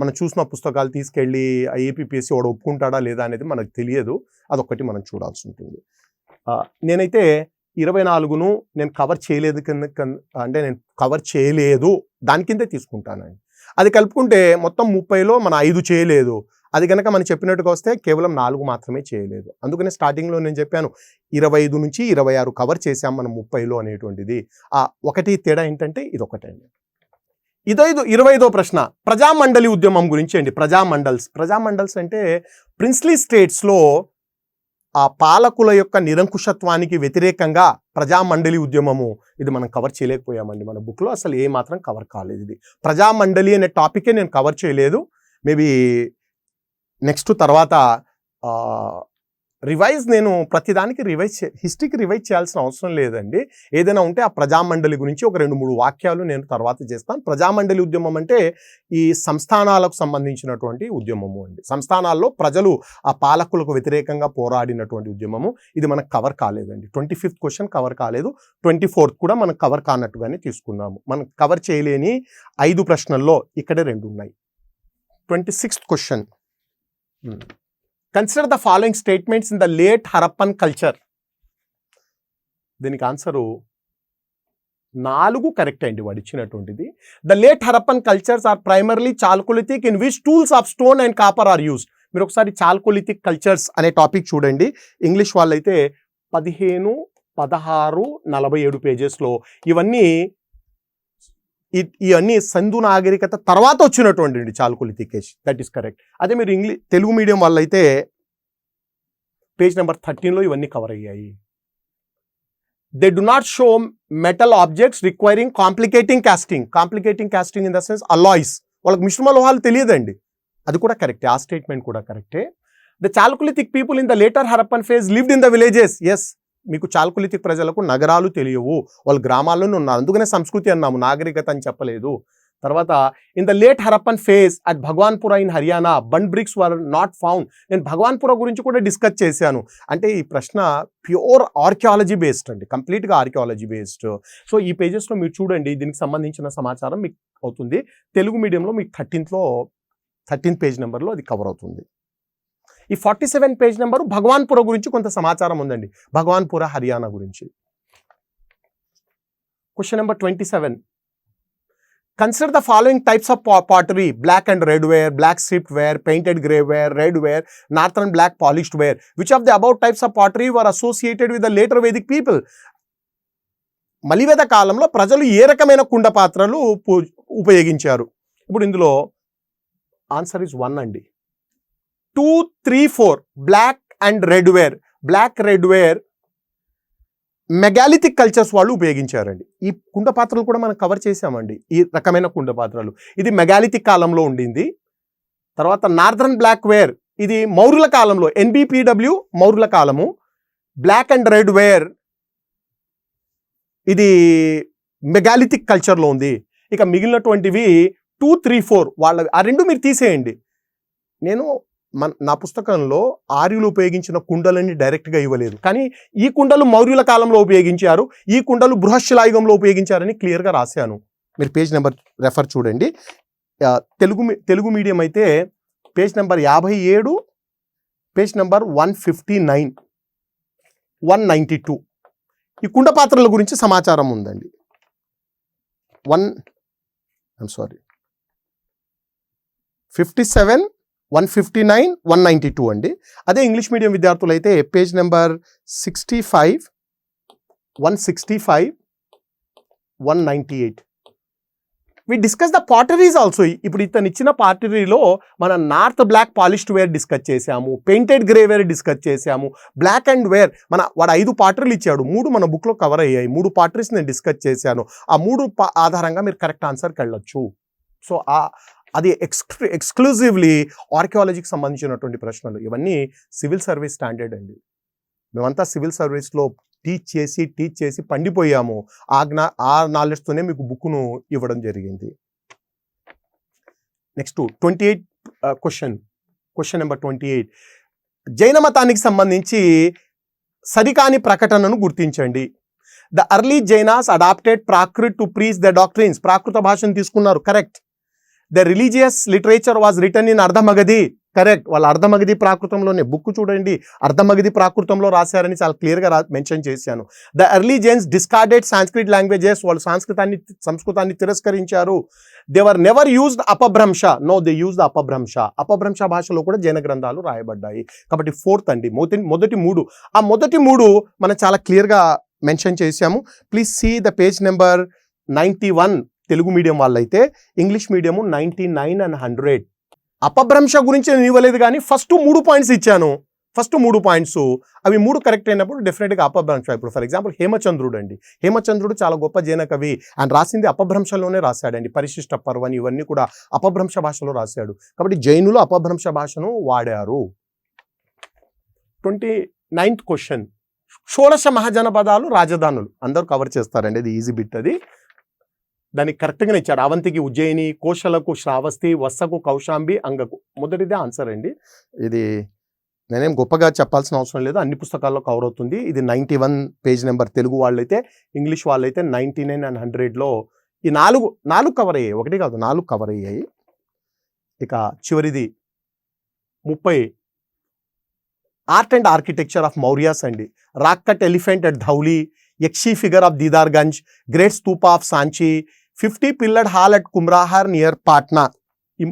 S1: మనం చూసిన పుస్తకాలు తీసుకెళ్ళి ఏపీపీఎస్సీ వాడు ఒప్పుకుంటాడా లేదా అనేది మనకు తెలియదు. అదొక్కటి మనం చూడాల్సి ఉంటుంది. నేనైతే 24ను నేను కవర్ చేయలేదు అంటే నేను కవర్ చేయలేదు దాని కిందే తీసుకుంటానండి. అది కలుపుకుంటే మొత్తం 30లో మన 5 చేయలేదు. అది కనుక మనం చెప్పినట్టుగా వస్తే కేవలం 4 మాత్రమే చేయలేదు. అందుకనే స్టార్టింగ్లో నేను చెప్పాను 25 నుంచి 26 కవర్ చేశాం మనం 30లో అనేటువంటిది. ఒకటి తేడా ఏంటంటే ఇదొకటే అండి. 25వ ప్రశ్న ప్రజామండలి ఉద్యమం గురించి అండి. ప్రజామండల్స్ అంటే ప్రిన్స్లీ స్టేట్స్లో ఆ పాలకుల యొక్క నిరంకుశత్వానికి వ్యతిరేకంగా ప్రజామండలి ఉద్యమము, ఇది మనం కవర్ చేయలేకపోయామండి. మన బుక్లో అసలు ఏ మాత్రం కవర్ కాలేదు. ఇది ప్రజామండలి అనే టాపికే నేను కవర్ చేయలేదు. మేబీ నెక్స్ట్ తర్వాత నేను ప్రతిదానికి హిస్టరీకి రివైజ్ చేయాల్సిన అవసరం లేదండి. ఏదైనా ఉంటే ఆ ప్రజామండలి గురించి ఒక 2-3 వాక్యాలు నేను తర్వాత చేస్తాను. ప్రజామండలి ఉద్యమం అంటే ఈ సంస్థానాలకు సంబంధించినటువంటి ఉద్యమము అండి. సంస్థానాల్లో ప్రజలు ఆ పాలకులకు వ్యతిరేకంగా పోరాడినటువంటి ఉద్యమము. ఇది మనకు కవర్ కాలేదండి. 25th క్వశ్చన్ కవర్ కాలేదు. 24th కూడా మనం కవర్ కానట్టుగానే తీసుకున్నాము. మనం కవర్ చేయలేని 5 ప్రశ్నల్లో ఇక్కడే 2 ఉన్నాయి. 26th question, consider the following statements in the late Harappan culture. దీనికి ఆన్సరు 4 కరెక్ట్ అండి వాడు ఇచ్చినటువంటిది. The late Harappan cultures are primarily chalcolithic in which tools of stone and copper are used. మీరు ఒకసారి చాల్కోలిథిక్ కల్చర్స్ అనే టాపిక్ చూడండి. ఇంగ్లీష్ వాళ్ళైతే 15, 16, 47 పేజెస్లో ఇవన్నీ సింధు నాగరికత తర్వాత వచ్చినటువంటి chalcolithic age. That is correct. అదే మీరు తెలుగు మీడియం వాళ్ళైతే పేజ్ నెంబర్ 13లో ఇవన్నీ కవర్ అయ్యాయి. They do not show metal objects requiring complicating casting in the sense alloys. వాళ్ళకి మిశ్రమ లోహాలు తెలియదండి. అది కూడా కరెక్టే. ఆ స్టేట్మెంట్ కూడా కరెక్టే. The chalcolithic people in the later Harappan phase lived in the villages. Yes, మీకు చాల్కోలిథిక్ ప్రజలకు నగరాలు తెలియవు, వాళ్ళు గ్రామాల్లోనే ఉన్నారు. అందుకనే సంస్కృతి అన్నాము, నాగరికత అని చెప్పలేదు. తర్వాత in the late Harappan phase at Bhagwanpura in Haryana burnt bricks were not found. నేను భగవాన్పుర గురించి కూడా డిస్కస్ చేశాను. అంటే ఈ ప్రశ్న ప్యూర్ ఆర్కియాలజీ బేస్డ్ అండి, కంప్లీట్గా ఆర్కియాలజీ బేస్డ్. సో ఈ పేజెస్లో మీరు చూడండి, దీనికి సంబంధించిన సమాచారం మీకు అవుతుంది. తెలుగు మీడియంలో మీకు 13th పేజ్ నెంబర్లో అది కవర్ అవుతుంది. ఈ 47 పేజ్ నెంబరు భగవాన్పుర గురించి కొంత సమాచారం ఉందండి, భగవాన్పుర హర్యానా గురించి. Question number 27, consider the following types of pottery: black and red ware, black striped ware, painted grey ware, red ware, northern black polished ware. Which of the above types of pottery were associated with the later Vedic people. మలివేద కాలంలో ప్రజలు ఏ రకమైన కుండ పాత్రలు ఉపయోగించారు? ఇప్పుడు ఇందులో answer is 1 అండి. 2, 3, 4 black and red ware. Black, red ware megalithic cultures వాళ్ళు ఉపయోగించారండి. ఈ కుండ పాత్రలు కూడా మనం కవర్ చేసామండి, ఈ రకమైన కుండ పాత్రలు. ఇది మెగాలిథిక్ కాలంలో ఉండింది. తర్వాత నార్థర్న్ బ్లాక్ వేర్, ఇది మౌర్యుల కాలంలో, NBPW మౌర్యుల కాలము. బ్లాక్ అండ్ రెడ్ వేర్ ఇది మెగాలిథిక్ కల్చర్లో ఉంది. ఇక మిగిలినటువంటివి 2, 3, 4 వాళ్ళవి. ఆ 2 మీరు తీసేయండి. నేను నా పుస్తకంలో ఆర్యులు ఉపయోగించిన కుండలన్నీ డైరెక్ట్గా ఇవ్వలేదు, కానీ ఈ కుండలు మౌర్యుల కాలంలో ఉపయోగించారు, ఈ కుండలు బృహశిలాయుగంలో ఉపయోగించారని క్లియర్గా రాశాను. మీరు పేజ్ నెంబర్ రెఫర్ చూడండి. తెలుగు మీడియం అయితే పేజ్ నెంబర్ 57, పేజ్ నెంబర్ 159, 192 ఈ కుండ పాత్రల గురించి సమాచారం ఉందండి. 57, 159, 192 అండి. అదే ఇంగ్లీష్ మీడియం విద్యార్థులు అయితే page number 65, 165, 198. We discuss the potteries also. ఇప్పుడు ఇతను ఇచ్చిన పాటరీలో మన north black polished ware discuss చేశాము, పెయింటెడ్ గ్రే వేర్ డిస్కస్ చేశాము, బ్లాక్ అండ్ వేర్ వాడు 5 పాటరీలు ఇచ్చాడు, 3 మన బుక్లో కవర్ అయ్యాయి. 3 పాటరీస్ నేను డిస్కస్ చేశాను. ఆ 3 ఆధారంగా మీరు కరెక్ట్ ఆన్సర్కి వెళ్ళొచ్చు. సో అది ఎక్స్క్లూజివ్లీ ఆర్కియాలజీకి సంబంధించినటువంటి ప్రశ్నలు. ఇవన్నీ సివిల్ సర్వీస్ స్టాండర్డ్ అండి. మేమంతా సివిల్ సర్వీస్లో టీచ్ చేసి పండిపోయాము. ఆ నాలెడ్జ్తోనే మీకు బుక్ను ఇవ్వడం జరిగింది. Next 28 question question number 28. Jaina మతానికి సంబంధించి సరికాని ప్రకటనను గుర్తించండి. The early Jainas adopted Prakrit to preach the doctrines. Prakrita భాషను తీసుకున్నారు, correct. The religious literature was written in Ardhamagadhi, correct. వాళ్ళ అర్ధమగధి ప్రాకృతంలోనే బుక్ చూడండి, అర్ధమగధి ప్రాకృతంలో రాశారని చాలా క్లియర్గా మెన్షన్ చేశాను. The early Jains discarded Sanskrit languages. వాళ్ళు సంస్కృతాన్ని తిరస్కరించారు. They were never used Apabhramsha. No, they used Apabhramsha. Apabhramsha భాషలో కూడా జైన గ్రంథాలు రాయబడ్డాయి. కాబట్టి 4th అండి, మొదటి 3. ఆ మొదటి 3 మనం చాలా క్లియర్గా మెన్షన్ చేశాము. Please see the page number 91. Telugu medium వాళ్ళైతే, ఇంగ్లీష్ మీడియము 99 and 100. అపభ్రంశ గురించి నేను ఇవ్వలేదు కానీ ఫస్ట్ 3 పాయింట్స్ ఇచ్చాను. ఫస్ట్ 3 పాయింట్స్ అవి 3 కరెక్ట్ అయినప్పుడు డెఫినెట్గా అపభ్రంశ. ఇప్పుడు ఫర్ ఎగ్జాంపుల్ హేమచంద్రుడు అండి. హేమచంద్రుడు చాలా గొప్ప జైన కవి. ఆయన రాసింది అపభ్రంశలోనే రాశాడండి. పరిశిష్ట పర్వని ఇవన్నీ కూడా అపభ్రంశ భాషలో రాశాడు. కాబట్టి జైనులు అపభ్రంశ భాషను వాడారు. 29th question. షోడశ మహాజనపదాలు రాజధానులు అందరూ కవర్ చేస్తారండి, అది ఈజీ బిట్. అది దానికి కరెక్ట్గానే ఇచ్చాడు. అవంతికి ఉజ్జయిని, కోశలకు శ్రావస్తి, వత్సకు కౌశాంబి, అంగకు. మొదటిదే ఆన్సర్ అండి. ఇది నేనేం గొప్పగా చెప్పాల్సిన అవసరం లేదు, అన్ని పుస్తకాల్లో కవర్ అవుతుంది. ఇది 91 పేజ్ నెంబర్ తెలుగు వాళ్ళైతే. ఇంగ్లీష్ వాళ్ళైతే 99 and 100లో ఈ 4 కవర్ అయ్యాయి. 1 కాదు, 4 కవర్ అయ్యాయి. ఇక చివరిది 30. Art and architecture of Mauryas అండి. Rock cut elephant at Dhauli, yakshi figure of Didarganj, great stupa of Sanchi, 50 pillared hall at Kumrahar near Patna. ఈ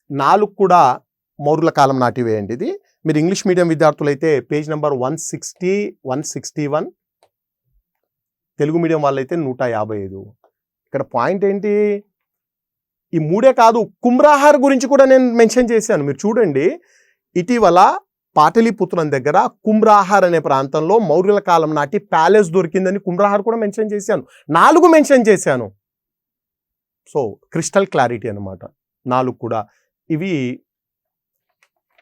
S1: 4 కూడా మౌర్యుల కాలం నాటివే అండి. ఇది మీరు ఇంగ్లీష్ మీడియం విద్యార్థులైతే పేజ్ నెంబర్ 160, 161. తెలుగు మీడియం వాళ్ళైతే 155. ఇక్కడ పాయింట్ ఏంటి, ఈ 3 కాదు, కుమ్రాహార్ గురించి కూడా నేను మెన్షన్ చేశాను. మీరు చూడండి, ఇటీవల పాటలీపుత్రం దగ్గర కుమ్రాహార్ అనే ప్రాంతంలో మౌర్యుల కాలం నాటి ప్యాలెస్ దొరికిందని కుమ్రాహార్ కూడా మెన్షన్ చేశాను. 4 మెన్షన్ చేశాను. సో క్రిస్టల్ క్లారిటీ అనమాట 4 కూడా. ఇవి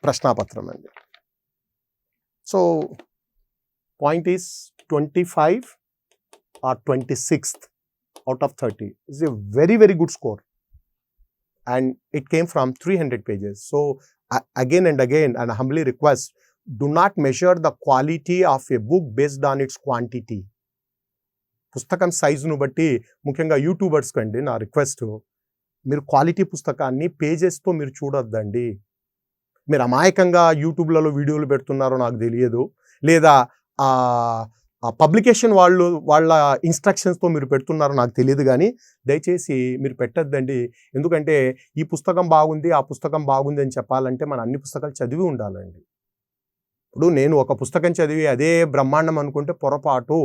S1: ప్రశ్నాపత్రం అండి. So point is 25 or 26th out of 30 is a very, very good score. And it came from 300 pages. So again and again, and I humbly request, do not measure the quality of a book based on its quantity. పుస్తకం సైజును బట్టి, ముఖ్యంగా YouTubers కండి నా request, మీరు quality పుస్తకాన్ని పేజెస్తో మీరు చూడొద్దండి. మీరు అమాయకంగా యూట్యూబ్లలో వీడియోలు పెడుతున్నారో నాకు తెలియదు, లేదా పబ్లికేషన్ వాళ్ళ ఇన్స్ట్రక్షన్స్తో మీరు పెడుతున్నారో నాకు తెలియదు, కానీ దయచేసి మీరు పెట్టద్దండి. ఎందుకంటే ఈ పుస్తకం బాగుంది, ఆ పుస్తకం బాగుంది అని చెప్పాలంటే మనం అన్ని పుస్తకాలు చదివి ఉండాలండి. ఇప్పుడు నేను ఒక పుస్తకం చదివి అదే బ్రహ్మాండం అనుకుంటే పొరపాటు.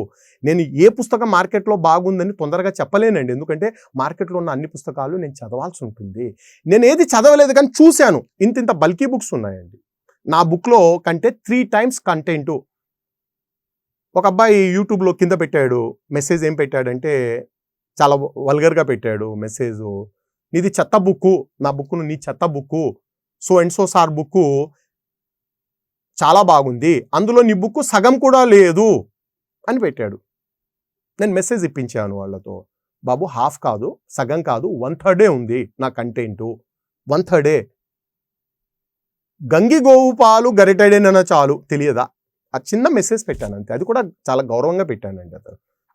S1: నేను ఏ పుస్తకం మార్కెట్లో బాగుందని తొందరగా చెప్పలేనండి, ఎందుకంటే మార్కెట్లో ఉన్న అన్ని పుస్తకాలు నేను చదవాల్సి ఉంటుంది. నేను ఏది చదవలేదు కానీ చూశాను. ఇంత బల్కీ బుక్స్ ఉన్నాయండి నా బుక్లో కంటే 3 times కంటెంటు. ఒక అబ్బాయి యూట్యూబ్లో కింద పెట్టాడు మెసేజ్. ఏం పెట్టాడంటే చాలా వల్గర్గా పెట్టాడు మెసేజ్. నీది చెత్త బుక్కు, నా బుక్కును నీ చెత్త book, so and so sir book చాలా బాగుంది, అందులో నీ బుక్కు సగం కూడా లేదు అని పెట్టాడు. నేను మెసేజ్ ఇప్పించాను వాళ్ళతో, బాబు హాఫ్ కాదు, సగం కాదు, 1/3 ఉంది నా కంటెంటు, 1/3. గంగి గోవు పాలు గరిటెడేనన్నా చాలు తెలియదా? ఆ చిన్న మెసేజ్ పెట్టాను అంతే. అది కూడా చాలా గౌరవంగా పెట్టానండి.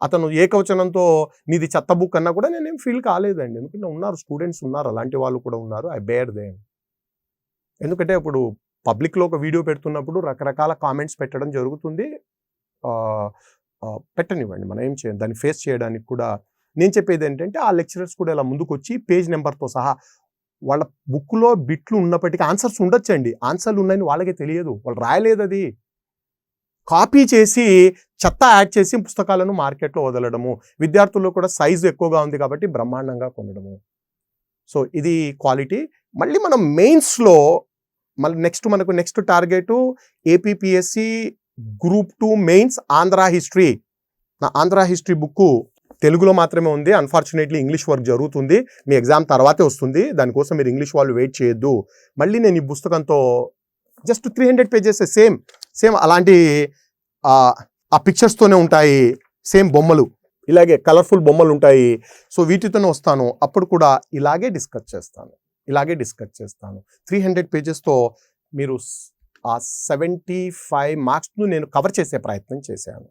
S1: అతను ఏకవచనంతో నీది చెత్త బుక్ అన్నా కూడా నేనేం ఫీల్ కాలేదండి, ఎందుకంటే ఉన్నారు స్టూడెంట్స్ ఉన్నారు, అలాంటి వాళ్ళు కూడా ఉన్నారు. I bear them. ఎందుకంటే ఇప్పుడు పబ్లిక్లో ఒక వీడియో పెడుతున్నప్పుడు రకరకాల కామెంట్స్ పెట్టడం జరుగుతుంది. పెట్టనివ్వండి, మనం ఏం చేయాలి, దాన్ని ఫేస్ చేయడానికి కూడా. నేను చెప్పేది ఏంటంటే ఆ లెక్చరర్స్ కూడా ఇలా ముందుకు వచ్చి పేజ్ నెంబర్తో సహా వాళ్ళ బుక్లో బిట్లు ఉన్నప్పటికీ ఆన్సర్స్ ఉండొచ్చండి, ఆన్సర్లు ఉన్నాయని వాళ్ళకే తెలియదు, వాళ్ళు రాయలేదు, అది కాపీ చేసి చెత్త యాడ్ చేసి పుస్తకాలను మార్కెట్లో వదలడము. విద్యార్థుల్లో కూడా సైజు ఎక్కువగా ఉంది కాబట్టి బ్రహ్మాండంగా కొనడము. సో ఇది క్వాలిటీ. మళ్ళీ మనం మెయిన్స్లో మనకు next target APPSC Group 2 mains Andhra history. నా ఆంధ్రా హిస్టరీ బుక్ తెలుగులో మాత్రమే ఉంది. అన్ఫార్చునేట్లీ ఇంగ్లీష్ వర్క్ జరుగుతుంది, మీ ఎగ్జామ్ తర్వాతే వస్తుంది, దానికోసం మీరు ఇంగ్లీష్ వాళ్ళు వెయిట్ చేయొద్దు. మళ్ళీ నేను ఈ పుస్తకంతో జస్ట్ 300 pages సేమ్ అలాంటి ఆ పిక్చర్స్తోనే ఉంటాయి, సేమ్ బొమ్మలు, ఇలాగే కలర్ఫుల్ బొమ్మలు ఉంటాయి. సో వీటితోనే వస్తాను, అప్పుడు కూడా ఇలాగే డిస్కస్ చేస్తాను. 300 pagesతో మీరు ఆ 75 మార్క్స్ను నేను కవర్ చేసే ప్రయత్నం చేశాను.